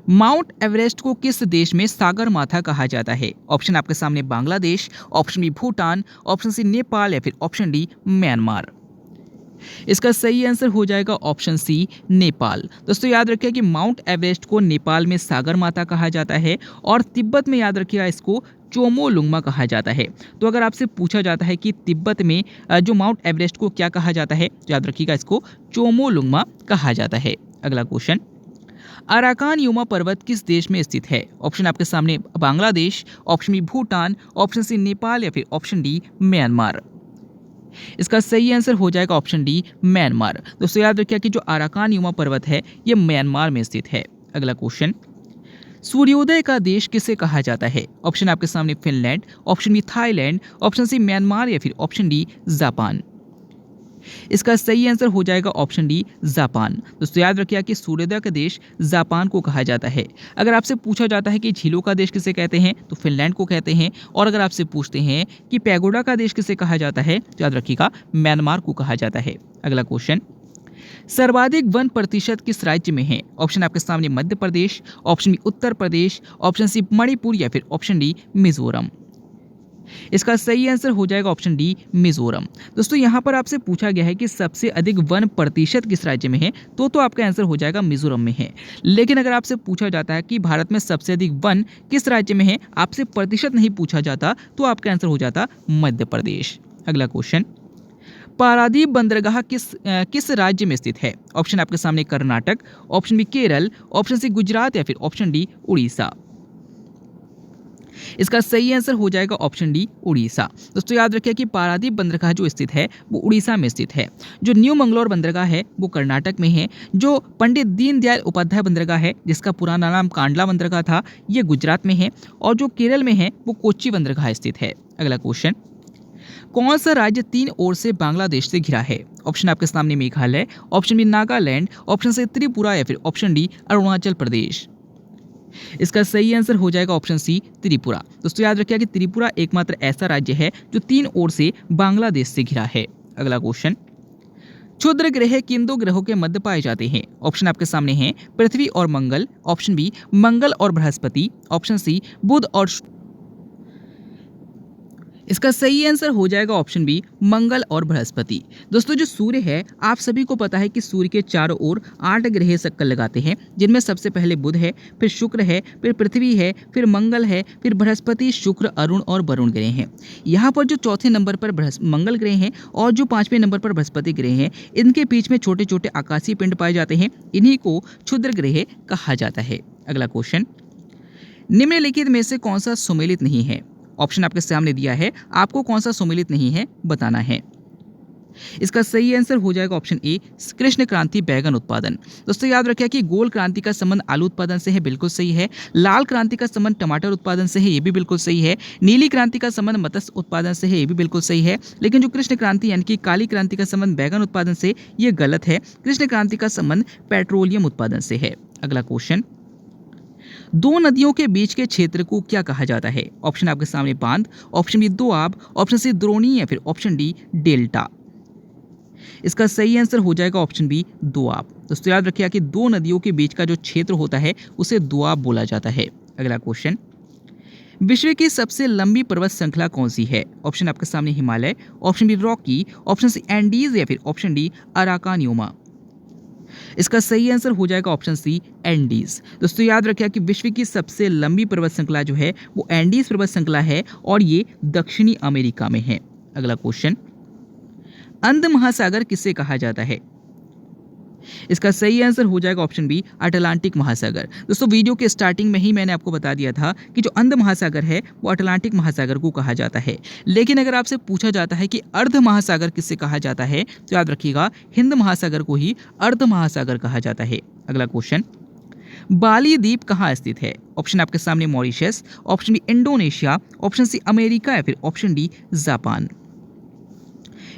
माउंट एवरेस्ट को किस देश में सागर माथा कहा जाता है? ऑप्शन आपके सामने Bangladesh, option B Bhutan, option C Nepal या फिर ऑप्शन डी म्यांमार। इसका सही आंसर हो जाएगा ऑप्शन सी नेपाल। दोस्तों याद रखिए कि माउंट एवरेस्ट को नेपाल में सागर माता कहा जाता है और तिब्बत में याद रखिएगा इसको चोमोलुंगमा कहा जाता है। तो अगर आपसे पूछा जाता है कि तिब्बत में जो माउंट एवरेस्ट को क्या कहा जाता है, तो याद रखिएगा इसको चोमोलुंगमा कहा जाता है। अगला क्वेश्चन, अराकान युमा पर्वत किस देश में स्थित है? ऑप्शन आपके सामने Bangladesh, option B Bhutan, option C Nepal या फिर ऑप्शन डी म्यांमार। इसका सही आंसर हो जाएगा ऑप्शन डी म्यांमार। दोस्तों याद रखिए कि जो अराकान युमा पर्वत है ये म्यांमार में स्थित है। अगला क्वेश्चन, सूर्योदय का देश किसे कहा जाता है? ऑप्शन आपके सामने Finland, option B Thailand, option C Myanmar या फिर ऑप्शन डी जापान। इसका सही आंसर हो जाएगा ऑप्शन डी जापान। दोस्तों याद रखिए कि सूर्योदय का देश जापान को कहा जाता है। अगर आपसे पूछा जाता है कि झीलों का देश किसे कहते हैं, तो फिनलैंड को कहते हैं और अगर आपसे पूछते हैं कि पैगोडा का देश किसे कहा जाता है, तो याद रखिएगा म्यांमार को कहा जाता है। अगला क्वेश्चन, सर्वाधिक वन प्रतिशत किस राज्य में है? ऑप्शन आपके सामने Madhya Pradesh, option B Uttar Pradesh, option C Manipur या फिर ऑप्शन डी मिजोरम। इसका सही आंसर हो जाएगा ऑप्शन डी मिजोरम। दोस्तों यहाँ पर आपसे पूछा गया है कि सबसे अधिक वन प्रतिशत किस राज्य में है, तो आपका आंसर हो जाएगा मिजोरम में है। लेकिन अगर आपसे पूछा जाता है कि भारत में सबसे अधिक वन किस राज्य में है, आपसे प्रतिशत नहीं पूछा जाता, तो आपका आंसर हो जाता मध्य प्रदेश। अगला क्वेश्चन, पारादीप बंदरगाह किस राज्य में स्थित है? ऑप्शन आपके सामने Karnataka, option B Kerala, option C Gujarat या फिर ऑप्शन डी उड़ीसा। इसका सही आंसर हो जाएगा ऑप्शन डी उड़ीसा। दोस्तों याद रखिए कि पारादीप बंदरगाह जो स्थित है वो उड़ीसा में स्थित है। जो न्यू मंगलोर बंदरगाह है वो कर्नाटक में है। जो पंडित दीनदयाल उपाध्याय बंदरगाह है जिसका पुराना नाम कांडला बंदरगाह था, ये गुजरात में है और जो केरल में है वो कोच्चि बंदरगाह स्थित है। अगला क्वेश्चन, कौन सा राज्य 3 ओर से बांग्लादेश से घिरा है? ऑप्शन आपके सामने Meghalaya, option B Nagaland, option C Tripura या फिर ऑप्शन डी अरुणाचल प्रदेश। इसका सही आंसर हो जाएगा ऑप्शन सी त्रिपुरा। दोस्तों याद रखिए कि त्रिपुरा एकमात्र ऐसा राज्य है जो 3 ओर से बांग्लादेश से घिरा है। अगला क्वेश्चन, क्षुद्र ग्रह किन 2 ग्रहों के मध्य पाए जाते हैं? ऑप्शन आपके सामने हैं पृथ्वी और मंगल, ऑप्शन बी मंगल और बृहस्पति, ऑप्शन सी बुध और इसका सही आंसर हो जाएगा ऑप्शन बी मंगल और बृहस्पति। दोस्तों जो सूर्य है, आप सभी को पता है कि सूर्य के चारों ओर 8 ग्रह चक्कर लगाते हैं, जिनमें सबसे पहले बुध है, फिर शुक्र है, फिर पृथ्वी है, फिर मंगल है, फिर बृहस्पति, शुक्र, अरुण और वरुण ग्रह हैं। यहाँ पर जो चौथे नंबर पर मंगल ग्रह हैं और जो 5वें नंबर पर बृहस्पति ग्रह हैं, इनके बीच में छोटे छोटे आकाशीय पिंड पाए जाते हैं। इन्हीं को क्षुद्र ग्रह कहा जाता है। अगला क्वेश्चन, निम्नलिखित में से कौन सा सुमेलित नहीं है? ऑप्शन आपके सामने दिया है, आपको कौन सा सुमेलित नहीं है बताना है। इसका सही आंसर हो जाएगा ऑप्शन ए कृष्ण क्रांति बैगन उत्पादन। दोस्तों याद रखिए कि गोल क्रांति का संबंध आलू उत्पादन से है, बिल्कुल सही है। लाल क्रांति का संबंध टमाटर उत्पादन से है, ये भी बिल्कुल सही है। नीली क्रांति का संबंध मत्स्य उत्पादन से है, ये भी बिल्कुल सही है। लेकिन जो कृष्ण क्रांति यानी कि काली क्रांति का संबंध बैगन उत्पादन से, ये गलत है। कृष्ण क्रांति का संबंध पेट्रोलियम उत्पादन से है। अगला क्वेश्चन, दो नदियों के बीच के क्षेत्र को क्या कहा जाता है? ऑप्शन आपके सामने बांध, ऑप्शन बी दोआब, ऑप्शन सी द्रोणी या फिर ऑप्शन डी डेल्टा। इसका सही आंसर हो जाएगा ऑप्शन बी दोआब। दोस्तों याद रखिएगा कि दो नदियों के बीच का जो क्षेत्र होता है उसे दोआब बोला जाता है। अगला क्वेश्चन, विश्व की सबसे लंबी पर्वत श्रृंखला कौन सी है? ऑप्शन आपके सामने Himalaya, option B Rocky, option C Andes या फिर ऑप्शन डी अराकानियोमा। इसका सही आंसर हो जाएगा ऑप्शन सी एंडीज। दोस्तों याद रखिए कि विश्व की सबसे लंबी पर्वत श्रृंखला जो है वो एंडीज पर्वत श्रृंखला है और ये दक्षिणी अमेरिका में है। अगला क्वेश्चन, अंध महासागर किसे कहा जाता है? इसका सही आंसर हो जाएगा ऑप्शन बी अटलांटिक महासागर। दोस्तों वीडियो के स्टार्टिंग में ही मैंने आपको बता दिया था कि जो अंध महासागर है वो अटलांटिक महासागर को कहा जाता है। लेकिन अगर आपसे पूछा जाता है कि अर्ध महासागर किसे कहा जाता है तो याद रखिएगा हिंद महासागर को ही अर्ध महासागर कहा जाता है। अगला क्वेश्चन, बाली द्वीप कहाँ स्थित है? ऑप्शन आपके सामने Mauritius, option B Indonesia, option C America या फिर ऑप्शन डी जापान।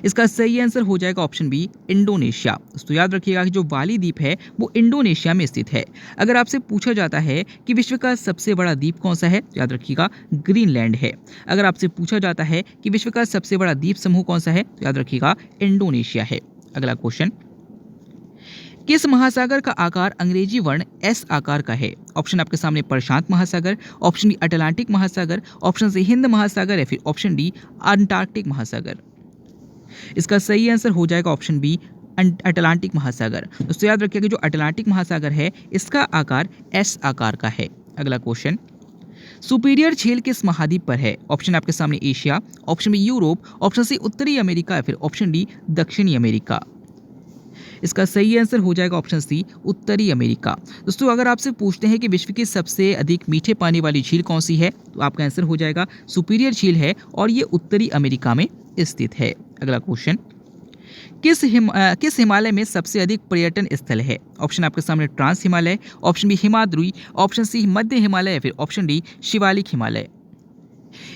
इसका सही आंसर हो जाएगा ऑप्शन बी इंडोनेशिया। दोस्तों याद रखिएगा कि जो बाली द्वीप है वो इंडोनेशिया में स्थित है। अगर आपसे पूछा जाता है कि विश्व का सबसे बड़ा द्वीप कौन सा है तो याद रखिएगा ग्रीनलैंड है। अगर आपसे पूछा जाता है कि विश्व का सबसे बड़ा द्वीप समूह कौन सा है तो याद रखिएगा इंडोनेशिया है। अगला क्वेश्चन, किस महासागर का आकार अंग्रेजी वर्ण एस आकार का है? ऑप्शन आपके सामने प्रशांत महासागर, ऑप्शन बी अटलांटिक महासागर, ऑप्शन सी हिंद महासागर या फिर ऑप्शन डी अंटार्कटिक महासागर। इसका सही आंसर हो जाएगा ऑप्शन बी अटलांटिक महासागर। दोस्तों याद रखिएगा जो अटलांटिक महासागर है इसका आकार एस आकार का है। अगला क्वेश्चन, सुपीरियर झील किस महाद्वीप पर है? ऑप्शन आपके सामने Asia, option B Europe, option C उत्तरी अमेरिका या फिर ऑप्शन डी दक्षिणी अमेरिका। इसका सही आंसर हो जाएगा ऑप्शन सी उत्तरी अमेरिका। दोस्तों अगर आपसे पूछते हैं कि विश्व की सबसे अधिक मीठे पानी वाली झील कौन सी है तो आपका आंसर हो जाएगा सुपीरियर झील है और ये उत्तरी अमेरिका में स्थित है। अगला क्वेश्चन, किस हिमालय में सबसे अधिक पर्यटन स्थल है? ऑप्शन आपके सामने trans Himalaya, option B Himadri, option C मध्य हिमालय या फिर ऑप्शन डी शिवालिक हिमालय।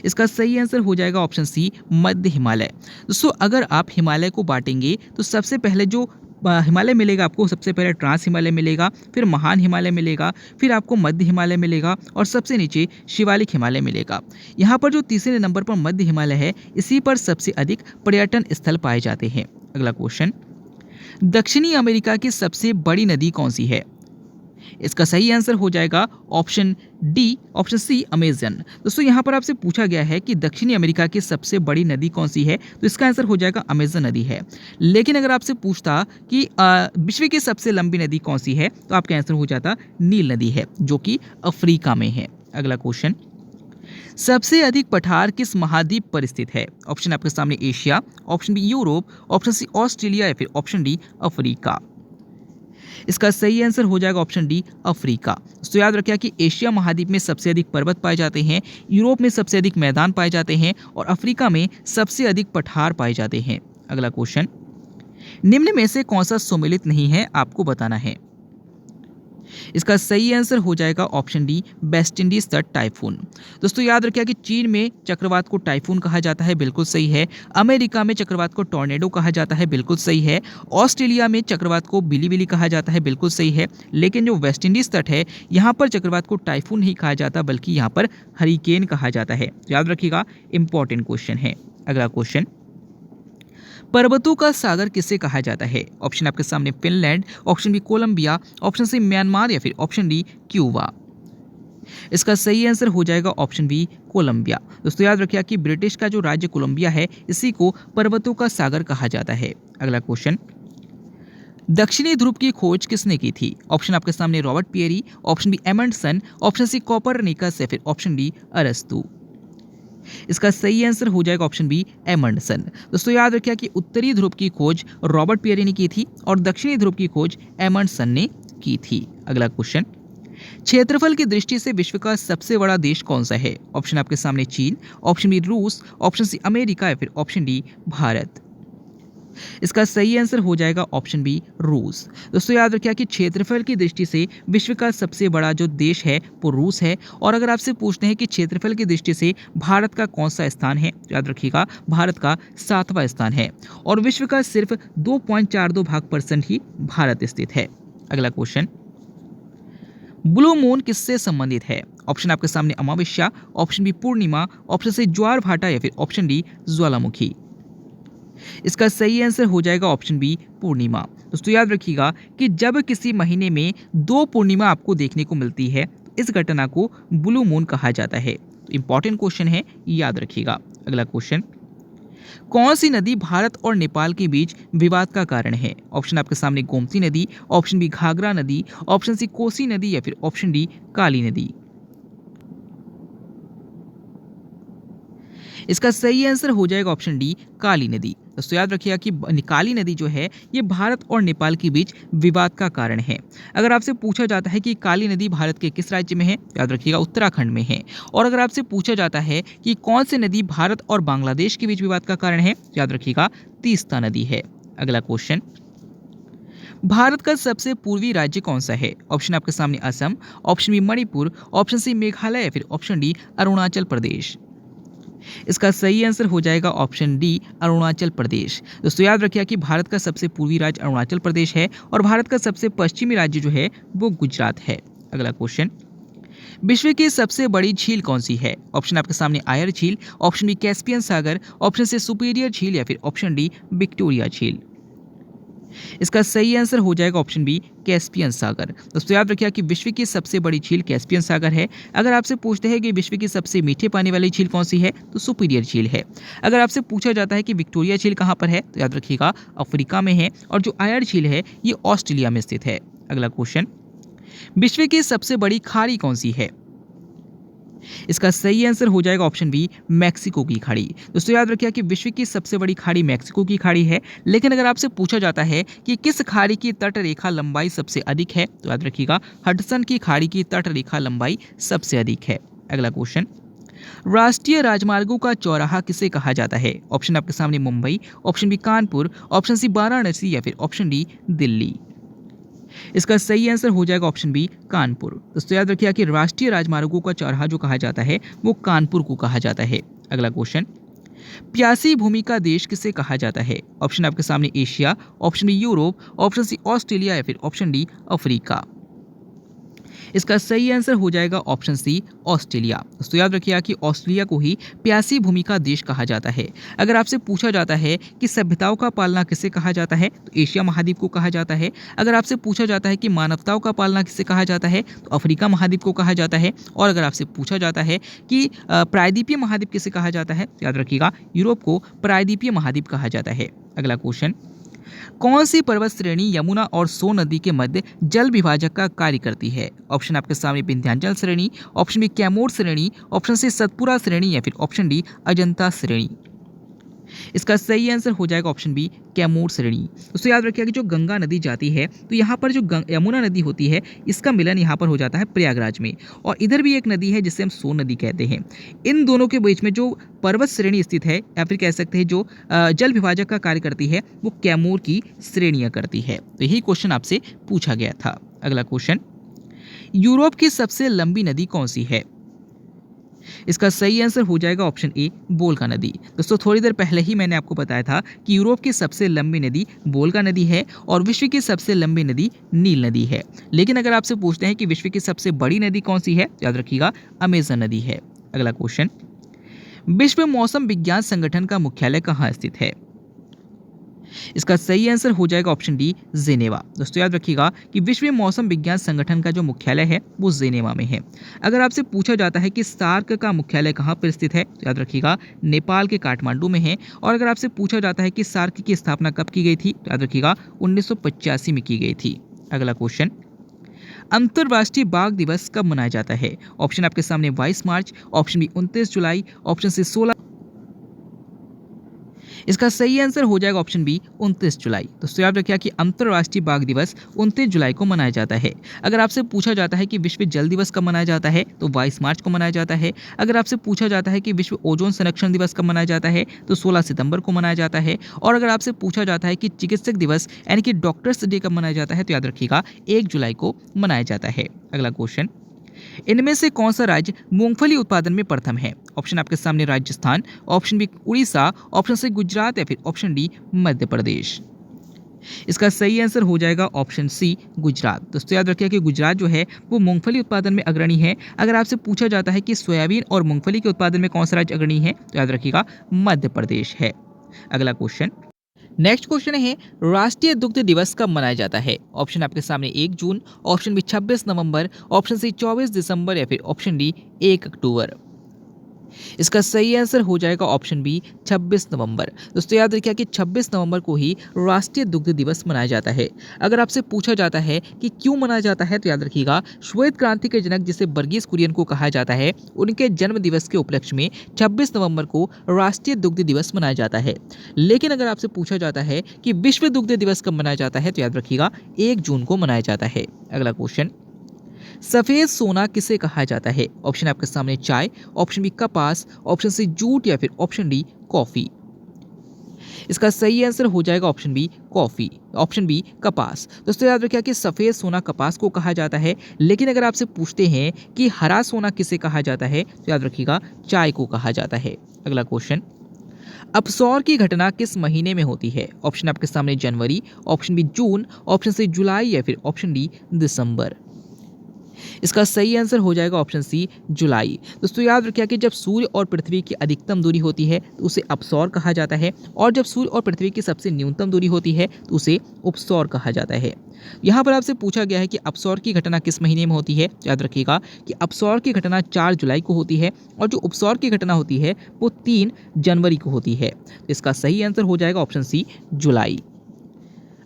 इसका सही आंसर हो जाएगा ऑप्शन सी मध्य हिमालय। दोस्तों अगर आप हिमालय को बांटेंगे तो सबसे पहले जो हिमालय मिलेगा आपको, सबसे पहले ट्रांस हिमालय मिलेगा, फिर महान हिमालय मिलेगा, फिर आपको मध्य हिमालय मिलेगा और सबसे नीचे शिवालिक हिमालय मिलेगा। यहाँ पर जो तीसरे नंबर पर मध्य हिमालय है इसी पर सबसे अधिक पर्यटन स्थल पाए जाते हैं। अगला क्वेश्चन, दक्षिणी अमेरिका की सबसे बड़ी नदी कौन सी है? इसका सही आंसर हो जाएगा option D, option C Amazon. दोस्तों यहाँ पर आपसे पूछा गया है कि दक्षिणी अमेरिका की सबसे बड़ी नदी कौन सी है तो इसका आंसर हो जाएगा अमेजन नदी है। लेकिन अगर आपसे पूछता कि विश्व की सबसे लंबी नदी कौन सी है तो आपका आंसर हो जाता नील नदी है जो कि अफ्रीका में है। अगला क्वेश्चन, सबसे अधिक पठार किस महाद्वीप पर स्थित है? ऑप्शन आपके सामने Asia, option B Europe, option C Australia या फिर ऑप्शन डी अफ्रीका। इसका सही आंसर हो जाएगा ऑप्शन डी अफ्रीका। तो याद रखिए कि एशिया महाद्वीप में सबसे अधिक पर्वत पाए जाते हैं, यूरोप में सबसे अधिक मैदान पाए जाते हैं और अफ्रीका में सबसे अधिक पठार पाए जाते हैं। अगला क्वेश्चन, निम्न में से कौन सा सुमेलित नहीं है आपको बताना है। इसका सही आंसर हो जाएगा ऑप्शन डी वेस्ट इंडीज तट टाइफून। दोस्तों याद रखिए कि चीन में चक्रवात को टाइफून कहा जाता है, बिल्कुल सही है। अमेरिका में चक्रवात को टॉर्नेडो कहा जाता है, बिल्कुल सही है। ऑस्ट्रेलिया में चक्रवात को बिलीबिली कहा जाता है, बिल्कुल सही है। लेकिन जो वेस्ट इंडीज तट है यहाँ पर चक्रवात को टाइफून नहीं कहा जाता बल्कि यहाँ पर हरिकेन कहा जाता है। याद रखिएगा, इंपॉर्टेंट क्वेश्चन है। अगला क्वेश्चन, पर्वतों का सागर किसे कहा जाता है? ऑप्शन आपके सामने Finland, option B Colombia, option C Myanmar या फिर ऑप्शन डी क्यूबा। इसका सही आंसर हो जाएगा ऑप्शन बी कोलंबिया। दोस्तों याद रखिए कि ब्रिटिश का जो राज्य कोलंबिया है इसी को पर्वतों का सागर कहा जाता है। अगला क्वेश्चन, दक्षिणी ध्रुव की खोज किसने की थी? ऑप्शन आपके सामने Robert Peary, option B Amundsen, option C Copernicus या फिर ऑप्शन डी अरस्तु। इसका सही आंसर हो जाएगा ऑप्शन बी एमंडसन। दोस्तों याद रखिए कि उत्तरी ध्रुव की खोज रॉबर्ट पियरी ने की थी और दक्षिणी ध्रुव की खोज एमंडसन ने की थी। अगला क्वेश्चन, क्षेत्रफल की दृष्टि से विश्व का सबसे बड़ा देश कौन सा है? ऑप्शन आपके सामने चीन, ऑप्शन बी रूस, ऑप्शन सी अमेरिका या फिर ऑप्शन डी भारत। इसका सही आंसर हो जाएगा ऑप्शन बी रूस। दोस्तों याद रखिए कि क्षेत्रफल की दृष्टि से विश्व का सबसे बड़ा जो देश है वो रूस है। और अगर आपसे पूछते हैं कि क्षेत्रफल की दृष्टि से भारत का कौन सा स्थान है तो याद रखिएगा भारत का 7वां स्थान है और विश्व का सिर्फ 2.42% ही भारत स्थित है। अगला क्वेश्चन, ब्लू मून किससे संबंधित है? ऑप्शन आपके सामने अमावस्या, ऑप्शन बी पूर्णिमा, ऑप्शन सी ज्वार भाटा या फिर ऑप्शन डी ज्वालामुखी। इसका सही आंसर हो जाएगा ऑप्शन बी पूर्णिमा। दोस्तों याद रखिएगा कि जब किसी महीने में 2 पूर्णिमा आपको देखने को मिलती है तो इस घटना को ब्लू मून कहा जाता है। तो इंपॉर्टेंट क्वेश्चन है, याद रखिएगा। अगला क्वेश्चन, कौन सी नदी भारत और नेपाल के बीच विवाद का कारण है? ऑप्शन आपके सामने गोमती नदी, ऑप्शन बी घाघरा नदी, ऑप्शन सी कोसी नदी या फिर ऑप्शन डी काली नदी। इसका सही आंसर हो जाएगा ऑप्शन डी काली नदी। दोस्तों याद रखिएगा कि काली नदी जो है ये भारत और नेपाल के बीच विवाद का कारण है। अगर आपसे पूछा जाता है कि काली नदी भारत के किस राज्य में है, याद रखिएगा उत्तराखंड में है। और अगर आपसे पूछा जाता है कि कौन सी नदी भारत और बांग्लादेश के बीच विवाद का कारण है, याद रखिएगा तीस्ता नदी है। अगला क्वेश्चन, भारत का सबसे पूर्वी राज्य कौन सा है? ऑप्शन आपके सामने Assam, option B Manipur, option C Meghalaya या फिर ऑप्शन डी अरुणाचल प्रदेश। इसका सही आंसर हो जाएगा ऑप्शन डी अरुणाचल प्रदेश। दोस्तों याद रखिए कि भारत का सबसे पूर्वी राज्य अरुणाचल प्रदेश है और भारत का सबसे पश्चिमी राज्य जो है वो गुजरात है। अगला क्वेश्चन, विश्व की सबसे बड़ी झील कौन सी है? ऑप्शन आपके सामने आयर झील, ऑप्शन बी कैस्पियन सागर, ऑप्शन सी सुपीरियर झील या फिर ऑप्शन डी विक्टोरिया झील। इसका सही आंसर हो जाएगा ऑप्शन बी कैस्पियन सागर। दोस्तों याद रखिए कि विश्व की सबसे बड़ी झील कैस्पियन सागर है। अगर आपसे पूछते हैं कि विश्व की सबसे मीठे पानी वाली झील कौन सी है, तो सुपीरियर झील है। अगर आपसे पूछा जाता है कि विक्टोरिया झील कहाँ पर है, तो याद रखिएगा अफ्रीका में है। और जो आयर झील है ये ऑस्ट्रेलिया में स्थित है। अगला क्वेश्चन, विश्व की सबसे बड़ी खाड़ी कौन सी है? इसका सही आंसर हो जाएगा ऑप्शन बी मैक्सिको की खाड़ी। दोस्तों याद रखिए कि विश्व की सबसे बड़ी खाड़ी मैक्सिको की खाड़ी है। लेकिन अगर आपसे पूछा जाता है कि किस खाड़ी की तट रेखा लंबाई सबसे अधिक है, तो याद रखिएगा हडसन की खाड़ी की तट रेखा लंबाई सबसे अधिक है। अगला क्वेश्चन, राष्ट्रीय राजमार्गों का चौराहा किसे कहा जाता है? ऑप्शन आपके सामने Mumbai, option B Kanpur, option C Varanasi या फिर ऑप्शन डी दिल्ली। इसका सही आंसर हो जाएगा ऑप्शन बी कानपुर। दोस्तों याद रखिए कि राष्ट्रीय राजमार्गों का चौराहा जो कहा जाता है वो कानपुर को कहा जाता है। अगला क्वेश्चन, प्यासी भूमि का देश किसे कहा जाता है? ऑप्शन आपके सामने Asia, option B Europe, option C Australia या फिर ऑप्शन डी अफ्रीका। इसका सही आंसर हो जाएगा ऑप्शन सी ऑस्ट्रेलिया। दोस्तों याद रखिएगा कि ऑस्ट्रेलिया को ही प्यासी भूमि का देश कहा जाता है। अगर आपसे पूछा जाता है कि सभ्यताओं का पालना किसे कहा जाता है, तो एशिया महाद्वीप को कहा जाता है। अगर आपसे पूछा जाता है कि मानवताओं का पालना किसे कहा जाता है, तो अफ्रीका महाद्वीप को कहा जाता है। और अगर आपसे पूछा जाता है कि प्रायद्वीपीय महाद्वीप किसे कहा जाता है, तो याद रखिएगा यूरोप को प्रायद्वीपीय महाद्वीप कहा जाता है। अगला क्वेश्चन, कौन सी पर्वत श्रेणी यमुना और सोन नदी के मध्य जल विभाजक का कार्य करती है? ऑप्शन आपके सामने विंध्याचल श्रेणी, ऑप्शन बी कैमोर श्रेणी, ऑप्शन सी सतपुरा श्रेणी या फिर ऑप्शन डी अजंता श्रेणी। इसका सही आंसर हो जाएगा ऑप्शन बी कैमोर श्रेणी। दोस्तों याद रखिएगा कि जो गंगा नदी जाती है तो यहाँ पर जो यमुना नदी होती है इसका मिलन यहाँ पर हो जाता है प्रयागराज में। और इधर भी एक नदी है जिसे हम सोन नदी कहते हैं। इन दोनों के बीच में जो पर्वत श्रेणी स्थित है या फिर कह सकते हैं जो जल विभाजक का कार्य करती है वो कैमोर की श्रेणियाँ करती है। तो यही क्वेश्चन आपसे पूछा गया था। अगला क्वेश्चन, यूरोप की सबसे लंबी नदी कौन सी है? इसका सही आंसर हो जाएगा ऑप्शन ए वोल्गा नदी। दोस्तों थोड़ी देर पहले ही मैंने आपको बताया था कि यूरोप की सबसे लंबी नदी वोल्गा नदी है और विश्व की सबसे लंबी नदी नील नदी है। लेकिन अगर आपसे पूछते हैं कि विश्व की सबसे बड़ी नदी कौन सी है, याद रखिएगा अमेजन नदी है। अगला क्वेश्चन, विश्व मौसम विज्ञान संगठन का मुख्यालय कहाँ स्थित है? इसका सही आंसर हो जाएगा ऑप्शन डी जेनेवा। दोस्तों याद रखिएगा कि विश्व मौसम विज्ञान संगठन का जो मुख्यालय है वो जेनेवा में है। अगर आपसे पूछा जाता है कि सार्क का मुख्यालय कहाँ पर स्थित है, तो याद रखिएगा नेपाल के काठमांडू में है। और अगर आपसे पूछा जाता है कि सार्क की स्थापना कब की गई थी, तो याद रखिएगा 1985 में की गई थी। अगला क्वेश्चन, अंतर्राष्ट्रीय बाघ दिवस कब मनाया जाता है? ऑप्शन आपके सामने 22 मार्च, ऑप्शन बी 29 जुलाई, ऑप्शन सी 16। इसका सही आंसर हो जाएगा ऑप्शन बी 29 जुलाई। दोस्तों याद रखिए कि अंतर्राष्ट्रीय बाघ दिवस 29 जुलाई को मनाया जाता है। अगर आपसे पूछा जाता है कि विश्व जल दिवस कब मनाया जाता है, तो 22 मार्च को मनाया जाता है। अगर आपसे पूछा जाता है कि विश्व ओजोन संरक्षण दिवस कब मनाया जाता है, तो 16 सितंबर को मनाया जाता है। और अगर आपसे पूछा जाता है कि चिकित्सक दिवस यानी कि डॉक्टर्स डे कब मनाया जाता है, तो याद रखिएगा 1 जुलाई को मनाया जाता है। अगला क्वेश्चन, इनमें से कौन सा राज्य मूंगफली उत्पादन में प्रथम है? ऑप्शन आपके सामने Rajasthan, option B Orissa, option C Gujarat या फिर ऑप्शन डी मध्य प्रदेश। इसका सही आंसर हो जाएगा ऑप्शन सी गुजरात। दोस्तों याद रखिए कि गुजरात जो है वो मूंगफली उत्पादन में अग्रणी है। अगर आपसे पूछा जाता है कि सोयाबीन और मूंगफली के उत्पादन में कौन सा राज्य अग्रणी है तो याद रखिएगा मध्य प्रदेश है। अगला क्वेश्चन, नेक्स्ट क्वेश्चन है राष्ट्रीय दुग्ध दिवस कब मनाया जाता है? ऑप्शन आपके सामने 1 जून, ऑप्शन बी 26 नवंबर, ऑप्शन सी 24 दिसंबर या फिर ऑप्शन डी 1 अक्टूबर। इसका सही आंसर हो जाएगा ऑप्शन बी 26 नवंबर। दोस्तों याद रखिए कि 26 नवंबर को ही राष्ट्रीय दुग्ध दिवस मनाया जाता है। अगर आपसे पूछा जाता है कि क्यों मनाया जाता है तो याद रखिएगा श्वेत क्रांति के जनक जिसे वर्गीस कुरियन को कहा जाता है, उनके जन्म दिवस के उपलक्ष्य में 26 नवंबर को राष्ट्रीय दुग्ध दिवस मनाया जाता है। लेकिन अगर आपसे पूछा जाता है कि विश्व दुग्ध दिवस कब मनाया जाता है तो याद रखिएगा 1 जून को मनाया जाता है। अगला क्वेश्चन, सफेद सोना किसे कहा जाता है? ऑप्शन आपके सामने चाय, ऑप्शन बी कपास, ऑप्शन सी जूट या फिर ऑप्शन डी कॉफी। इसका सही आंसर हो जाएगा option B coffee, option B कपास। दोस्तों याद रखिए कि सफेद सोना कपास को कहा जाता है, लेकिन अगर आपसे पूछते हैं कि हरा सोना किसे कहा जाता है तो याद रखिएगा चाय को कहा जाता है। अगला क्वेश्चन, अपसौर की घटना किस महीने में होती है? ऑप्शन आपके सामने जनवरी, ऑप्शन बी जून, ऑप्शन सी जुलाई या फिर ऑप्शन डी दिसंबर। इसका सही आंसर हो जाएगा ऑप्शन सी जुलाई। दोस्तों याद रखिए कि जब सूर्य और पृथ्वी की अधिकतम दूरी होती है तो उसे अपसौर कहा जाता है, और जब सूर्य और पृथ्वी की सबसे न्यूनतम दूरी होती है तो उसे उपसौर कहा जाता है। यहाँ पर आपसे पूछा गया है कि अपसौर की घटना किस महीने में होती है। याद रखिएगा कि अपसौर की घटना 4 जुलाई को होती है और जो उपसौर की घटना होती है वो 3 जनवरी को होती है। तो इसका सही आंसर हो जाएगा ऑप्शन सी जुलाई।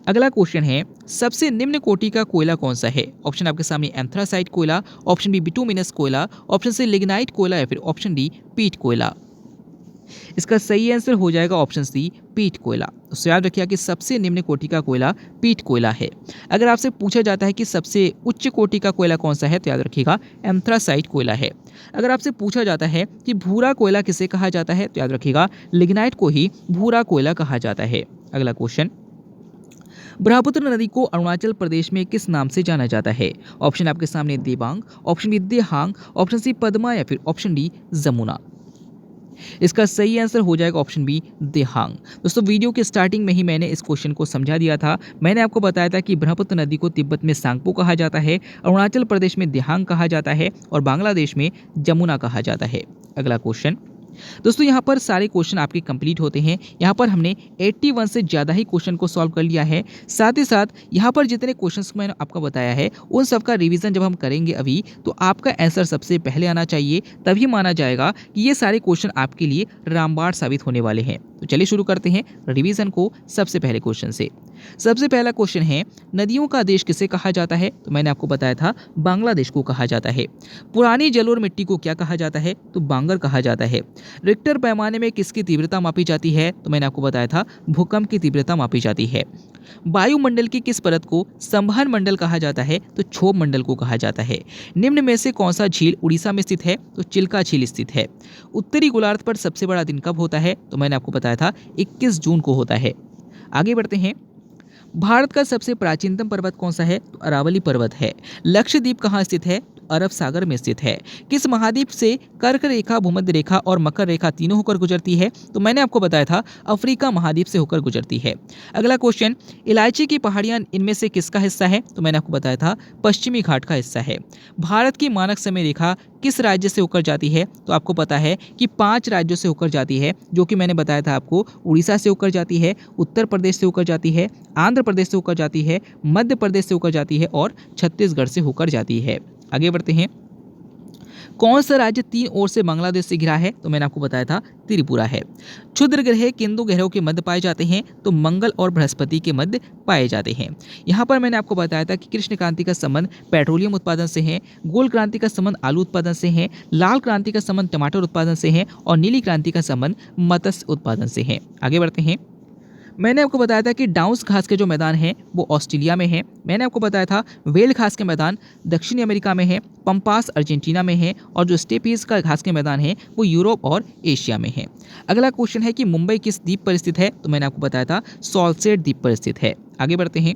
अगला क्वेश्चन है सबसे निम्न कोटि का कोयला कौन सा है? ऑप्शन आपके सामने एंथ्रासाइट कोयला, ऑप्शन बी बिटुमिनस कोयला, ऑप्शन सी लिग्नाइट कोयला या फिर ऑप्शन डी पीट कोयला। इसका सही आंसर हो जाएगा ऑप्शन सी पीट कोयला। तो याद रखिए कि सबसे निम्न कोटि का कोयला पीट कोयला है। अगर आपसे पूछा जाता है कि सबसे उच्च कोटि का कोयला कौन सा है तो याद रखिएगा एंथ्रासाइट कोयला है। अगर आपसे पूछा जाता है कि भूरा कोयला किसे कहा जाता है तो याद रखिएगा लिग्नाइट को ही भूरा कोयला कहा जाता है। अगला क्वेश्चन, ब्रह्मपुत्र नदी को अरुणाचल प्रदेश में किस नाम से जाना जाता है? ऑप्शन आपके सामने Debang, option B Dehang, option C Padma या फिर ऑप्शन डी जमुना। इसका सही आंसर हो जाएगा ऑप्शन बी देहांग। दोस्तों वीडियो के स्टार्टिंग में ही मैंने इस क्वेश्चन को समझा दिया था। मैंने आपको बताया था कि ब्रह्मपुत्र नदी को तिब्बत में सांगपो कहा जाता है, अरुणाचल प्रदेश में देहांग कहा जाता है और बांग्लादेश में जमुना कहा जाता है। अगला क्वेश्चन, दोस्तों यहाँ पर सारे क्वेश्चन आपके कंप्लीट होते हैं। यहाँ पर हमने 81 से ज़्यादा ही क्वेश्चन को सॉल्व कर लिया है। साथ ही साथ यहाँ पर जितने क्वेश्चंस मैंने आपको बताया है उन सब का रिवीजन जब हम करेंगे अभी तो आपका आंसर सबसे पहले आना चाहिए, तभी माना जाएगा कि ये सारे क्वेश्चन आपके लिए रामबाण साबित होने वाले हैं। तो चलिए शुरू करते हैं रिवीजन को सबसे पहले क्वेश्चन से। सबसे पहला क्वेश्चन है नदियों का देश किसे कहा जाता है? तो मैंने आपको बताया था बांग्लादेश को कहा जाता है। पुरानी जल और मिट्टी को क्या कहा जाता है? तो बांगर कहा जाता है। रिक्टर पैमाने में किसकी तीव्रता मापी जाती है? तो मैंने आपको बताया था भूकंप की तीव्रता मापी जाती है। वायुमंडल की किस परत को संवहन मंडल कहा जाता है? तो क्षोभ मंडल को कहा जाता है। निम्न में से कौन सा झील उड़ीसा में स्थित है? तो चिल्का झील स्थित है। उत्तरी गोलार्ध पर सबसे बड़ा दिन कब होता है? तो मैंने आपको बताया था 21 जून को होता है। आगे बढ़ते हैं। भारत का सबसे प्राचीनतम पर्वत कौन सा है? तो अरावली पर्वत है। लक्षद्वीप कहाँ स्थित है? अरब सागर में स्थित है। किस महाद्वीप से कर्क रेखा, भूमध्य रेखा और मकर रेखा तीनों होकर गुजरती है? तो मैंने आपको बताया था अफ्रीका महाद्वीप से होकर गुजरती है। अगला क्वेश्चन, इलायची की पहाड़ियां इनमें से किसका हिस्सा है? तो मैंने आपको बताया था पश्चिमी घाट का हिस्सा है। भारत की मानक समय रेखा किस राज्य से होकर जाती है? तो आपको पता है कि 5 राज्यों से होकर जाती है, जो कि मैंने बताया था आपको उड़ीसा से होकर जाती है, उत्तर प्रदेश से होकर जाती है, आंध्र प्रदेश से होकर जाती है, मध्य प्रदेश से होकर जाती है और छत्तीसगढ़ से होकर जाती है। आगे बढ़ते हैं। कौन सा राज्य 3 ओर से बांग्लादेश से घिरा है? तो मैंने आपको बताया था त्रिपुरा है। क्षुद्र ग्रह किन 2 ग्रहों के मध्य पाए जाते हैं? तो मंगल और बृहस्पति के मध्य पाए जाते हैं। यहाँ पर मैंने आपको बताया था कि कृष्ण क्रांति का संबंध पेट्रोलियम उत्पादन से है, गोल क्रांति का संबंध आलू उत्पादन से है, लाल क्रांति का संबंध टमाटर उत्पादन से है और नीली क्रांति का संबंध मत्स्य उत्पादन से है। आगे बढ़ते हैं। मैंने आपको बताया था कि डाउस घास के जो मैदान हैं वो ऑस्ट्रेलिया में है। मैंने आपको बताया था वेल घास के मैदान दक्षिणी अमेरिका में है, पंपास अर्जेंटीना में है और जो स्टेपीज का घास के मैदान है वो यूरोप और एशिया में है। अगला क्वेश्चन है कि मुंबई किस द्वीप पर स्थित है? तो मैंने आपको बताया था सॉल्सेट द्वीप पर स्थित है। आगे बढ़ते हैं।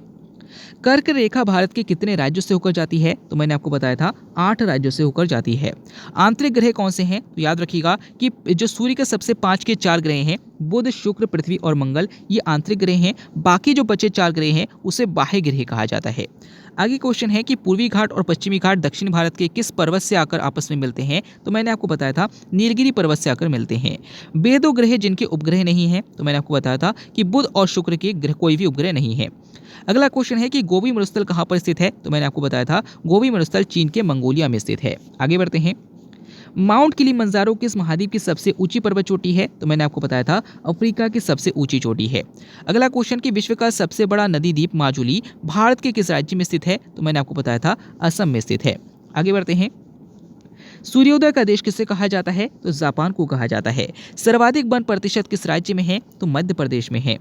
कर्क रेखा भारत के कितने राज्यों से होकर जाती है? तो मैंने आपको बताया था 8 राज्यों से होकर जाती है। आंतरिक ग्रह कौन से हैं? तो याद रखिएगा कि जो सूर्य के सबसे 5 के 4 ग्रह हैं बुध, शुक्र, पृथ्वी और मंगल ये आंतरिक ग्रह हैं। बाकी जो बचे 4 ग्रह हैं उसे बाह्य ग्रह कहा जाता है। आगे क्वेश्चन है कि पूर्वी घाट और पश्चिमी घाट दक्षिण भारत के किस पर्वत से आकर आपस में मिलते हैं? तो मैंने आपको बताया था नीलगिरी पर्वत से आकर मिलते हैं। वे 2 ग्रह जिनके उपग्रह नहीं हैं, तो मैंने आपको बताया था कि बुध और शुक्र के ग्रह कोई भी उपग्रह नहीं है। अगला क्वेश्चन है कि गोबी मरुस्थल कहाँ पर स्थित है? तो मैंने आपको बताया था गोबी मरुस्थल चीन के मंगोलिया में स्थित है। आगे बढ़ते हैं। माउंट किलिमंजारो किस महाद्वीप की सबसे ऊंची पर्वत चोटी है? तो मैंने आपको बताया था अफ्रीका की सबसे ऊंची चोटी है। अगला क्वेश्चन कि विश्व का सबसे बड़ा नदी द्वीप माजुली भारत के किस राज्य में स्थित है? तो मैंने आपको बताया था असम में स्थित है। आगे बढ़ते हैं। सूर्योदय का देश किसे कहा जाता है? तो जापान को कहा जाता है। सर्वाधिक वन प्रतिशत किस राज्य में है? तो मध्य प्रदेश में है।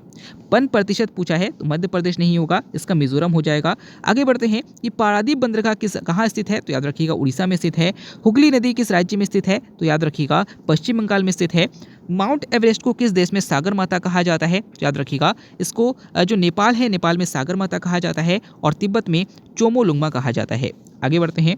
वन प्रतिशत पूछा है तो मध्य प्रदेश नहीं होगा, इसका मिजोरम हो जाएगा। आगे बढ़ते हैं कि पारादीप बंदरगाह कहाँ स्थित है? तो याद रखिएगा उड़ीसा में स्थित है। हुगली नदी किस राज्य में स्थित है? तो याद रखिएगा पश्चिम बंगाल में स्थित है। माउंट एवरेस्ट को किस देश में सागर माता कहा जाता है? याद रखिएगा इसको जो नेपाल है, नेपाल में सागर माता कहा जाता है और तिब्बत में चोमोलुंगमा कहा जाता है। आगे बढ़ते हैं।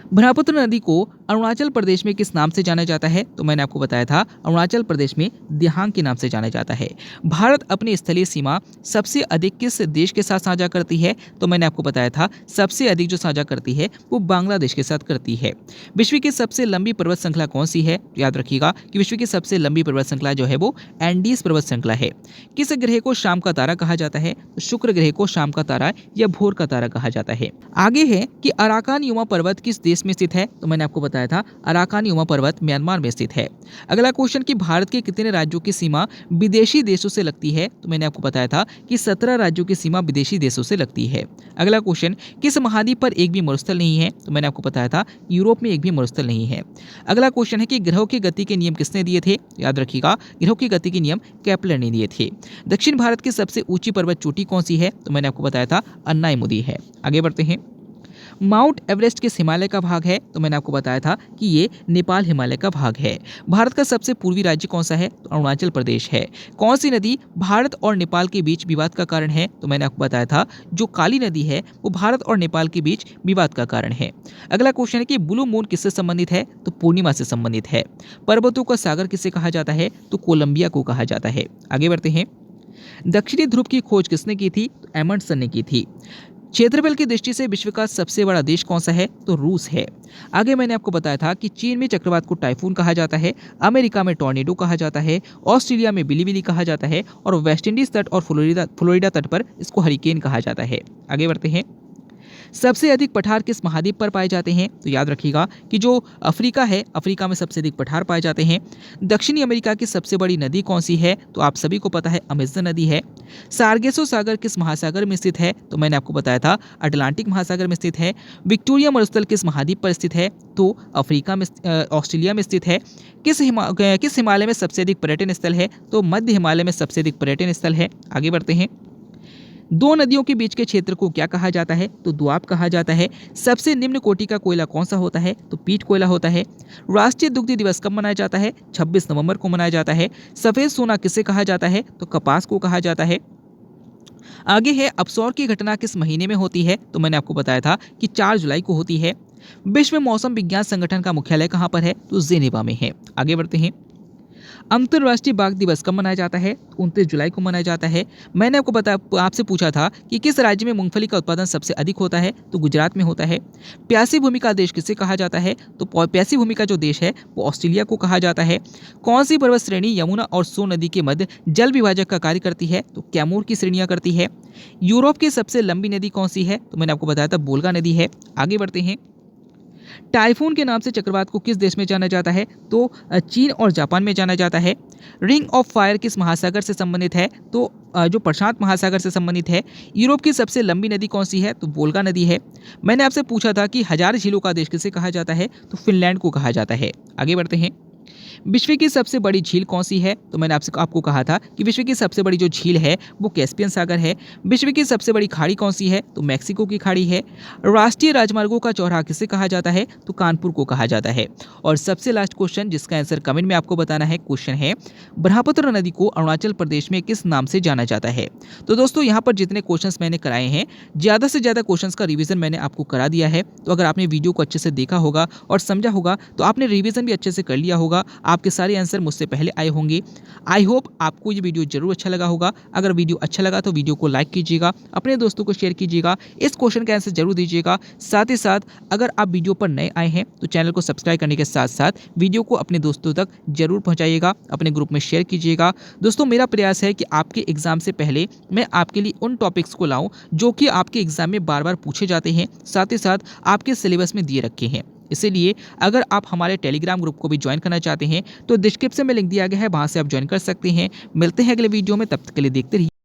ब्रह्मपुत्र नदी को अरुणाचल प्रदेश में किस नाम से जाना जाता है? तो मैंने आपको बताया था अरुणाचल प्रदेश में दिहांग के नाम से जाना जाता है। भारत अपनी स्थलीय सीमा सबसे अधिक किस देश के साथ साझा करती है? तो मैंने आपको बताया था सबसे अधिक जो साझा करती है वो बांग्लादेश के साथ करती है। विश्व की सबसे लंबी पर्वत श्रृंखला कौन सी है? तो याद रखिएगा कि विश्व की सबसे लंबी पर्वत श्रृंखला जो है वो एंडीज पर्वत श्रृंखला है। किस ग्रह को शाम का तारा कहा जाता है? तो शुक्र ग्रह को शाम का तारा या भोर का तारा कहा जाता है। आगे है कि अराकान युमा पर्वत किस देश में स्थित है? तो मैंने आपको बताया था अराकान युमा पर्वत म्यांमार में स्थित है। अगला क्वेश्चन कि भारत के कितने राज्यों की सीमा विदेशी देशों से लगती है? तो मैंने आपको बताया था कि 17 राज्यों की सीमा विदेशी देशों से लगती है। अगला क्वेश्चन किस महाद्वीप पर एक भी मरुस्थल नहीं है? तो मैंने आपको बताया था यूरोप में एक भी मरुस्थल नहीं है। अगला क्वेश्चन है कि ग्रहों की गति के नियम किसने दिए थे? याद रखिएगा ग्रहों की गति के नियम केपलर ने दिए थे। दक्षिण भारत की सबसे ऊंची पर्वत चोटी कौन सी है? तो मैंने आपको बताया था अन्नाईमुदी है। आगे बढ़ते हैं। माउंट एवरेस्ट किस हिमालय का भाग है? तो मैंने आपको बताया था कि ये नेपाल हिमालय का भाग है। भारत का सबसे पूर्वी राज्य कौन सा है? तो अरुणाचल प्रदेश है। कौन सी नदी भारत और नेपाल के बीच विवाद का कारण है? तो मैंने आपको बताया था जो काली नदी है वो भारत और नेपाल के बीच विवाद का कारण है। अगला क्वेश्चन है कि ब्लू मून किससे संबंधित है? तो पूर्णिमा से संबंधित है। पर्वतों का सागर किसे कहा जाता है? तो कोलंबिया को कहा जाता है। आगे बढ़ते हैं। दक्षिणी ध्रुव की खोज किसने की थी? तो एमंडसन ने की थी। क्षेत्रफल की दृष्टि से विश्व का सबसे बड़ा देश कौन सा है? तो रूस है। आगे मैंने आपको बताया था कि चीन में चक्रवात को टाइफून कहा जाता है, अमेरिका में टॉर्नेडो कहा जाता है, ऑस्ट्रेलिया में बिलीबिली कहा जाता है और वेस्ट इंडीज तट और फ्लोरिडा तट पर इसको हरिकेन कहा जाता है। आगे बढ़ते हैं। सबसे अधिक पठार किस महाद्वीप पर पाए जाते हैं? तो याद रखिएगा कि जो अफ्रीका है, अफ्रीका में सबसे अधिक पठार पाए जाते हैं। दक्षिणी अमेरिका की सबसे बड़ी नदी कौन सी है? तो आप सभी को पता है अमेज़न नदी है। सार्गेसो सागर किस महासागर में स्थित है? तो मैंने आपको बताया था अटलांटिक महासागर में स्थित है। विक्टोरिया मरुस्थल किस महाद्वीप पर स्थित है? तो अफ्रीका में ऑस्ट्रेलिया में स्थित है। किस हिमालय में सबसे अधिक पर्यटन स्थल है? तो मध्य हिमालय में सबसे अधिक पर्यटन स्थल है। आगे बढ़ते हैं। दो नदियों के बीच के क्षेत्र को क्या कहा जाता है? तो द्वाब कहा जाता है। सबसे निम्न कोटि का कोयला कौन सा होता है? तो पीट कोयला होता है। राष्ट्रीय दुग्ध दिवस कब मनाया जाता है? 26 नवंबर को मनाया जाता है। सफेद सोना किसे कहा जाता है? तो कपास को कहा जाता है। आगे है अपसौर की घटना किस महीने में होती है? तो मैंने आपको बताया था कि 4 जुलाई को होती है। विश्व मौसम विज्ञान संगठन का मुख्यालय कहाँ पर है? तो जेनेवा में है। आगे बढ़ते हैं। अंतर्राष्ट्रीय बाघ दिवस कब मनाया जाता है? 29 जुलाई को मनाया जाता है। मैंने आपसे पूछा था कि किस राज्य में मूंगफली का उत्पादन सबसे अधिक होता है? तो गुजरात में होता है। प्यासी भूमि का देश किसे कहा जाता है? तो प्यासी भूमि का जो देश है वो ऑस्ट्रेलिया को कहा जाता है। कौन सी पर्वत श्रेणी यमुना और सोन नदी के मध्य जल विभाजक का कार्य करती है? तो कैमूर की श्रेणियां करती है। यूरोप की सबसे लंबी नदी कौन सी है? तो मैंने आपको बताया था वोल्गा नदी है। आगे बढ़ते हैं। टाइफून के नाम से चक्रवात को किस देश में जाना जाता है? तो चीन और जापान में जाना जाता है। रिंग ऑफ फायर किस महासागर से संबंधित है? तो जो प्रशांत महासागर से संबंधित है। यूरोप की सबसे लंबी नदी कौन सी है? तो वोल्गा नदी है। मैंने आपसे पूछा था कि 1000 झीलों का देश किसे कहा जाता है? तो फिनलैंड को कहा जाता है। आगे बढ़ते हैं। विश्व की सबसे बड़ी झील कौन सी है? तो मैंने आपको कहा था कि विश्व की सबसे बड़ी जो झील है वो कैस्पियन सागर है। विश्व की सबसे बड़ी खाड़ी कौन सी है? तो मैक्सिको की खाड़ी है। राष्ट्रीय राजमार्गों का चौराहा किसे कहा जाता है? तो कानपुर को कहा जाता है। और सबसे लास्ट क्वेश्चन जिसका आंसर कमेंट में आपको बताना है, क्वेश्चन है ब्रह्मपुत्र नदी को अरुणाचल प्रदेश में किस नाम से जाना जाता है? तो दोस्तों यहाँ पर जितने क्वेश्चंस मैंने कराए हैं, ज़्यादा से ज़्यादा क्वेश्चंस का रिवीजन मैंने आपको करा दिया है। तो अगर आपने वीडियो को अच्छे से देखा होगा और समझा होगा तो आपने रिवीजन भी अच्छे से कर लिया होगा आपके सारे आंसर मुझसे पहले आए होंगे। आई होप आपको ये वीडियो जरूर अच्छा लगा होगा। अगर वीडियो अच्छा लगा तो वीडियो को लाइक कीजिएगा, अपने दोस्तों को शेयर कीजिएगा, इस क्वेश्चन का आंसर जरूर दीजिएगा। साथ ही साथ अगर आप वीडियो पर नए आए हैं तो चैनल को सब्सक्राइब करने के साथ साथ वीडियो को अपने दोस्तों तक जरूर पहुंचाइएगा, अपने ग्रुप में शेयर कीजिएगा। दोस्तों मेरा प्रयास है कि आपके एग्जाम से पहले मैं आपके लिए उन टॉपिक्स को लाऊं जो कि आपके एग्जाम में बार बार पूछे जाते हैं, साथ ही साथ आपके सिलेबस में दिए रखे हैं। इसीलिए अगर आप हमारे टेलीग्राम ग्रुप को भी ज्वाइन करना चाहते हैं तो डिस्क्रिप्शन में लिंक दिया गया है, वहां से आप ज्वाइन कर सकते हैं। मिलते हैं अगले वीडियो में, तब तक के लिए देखते रहिए।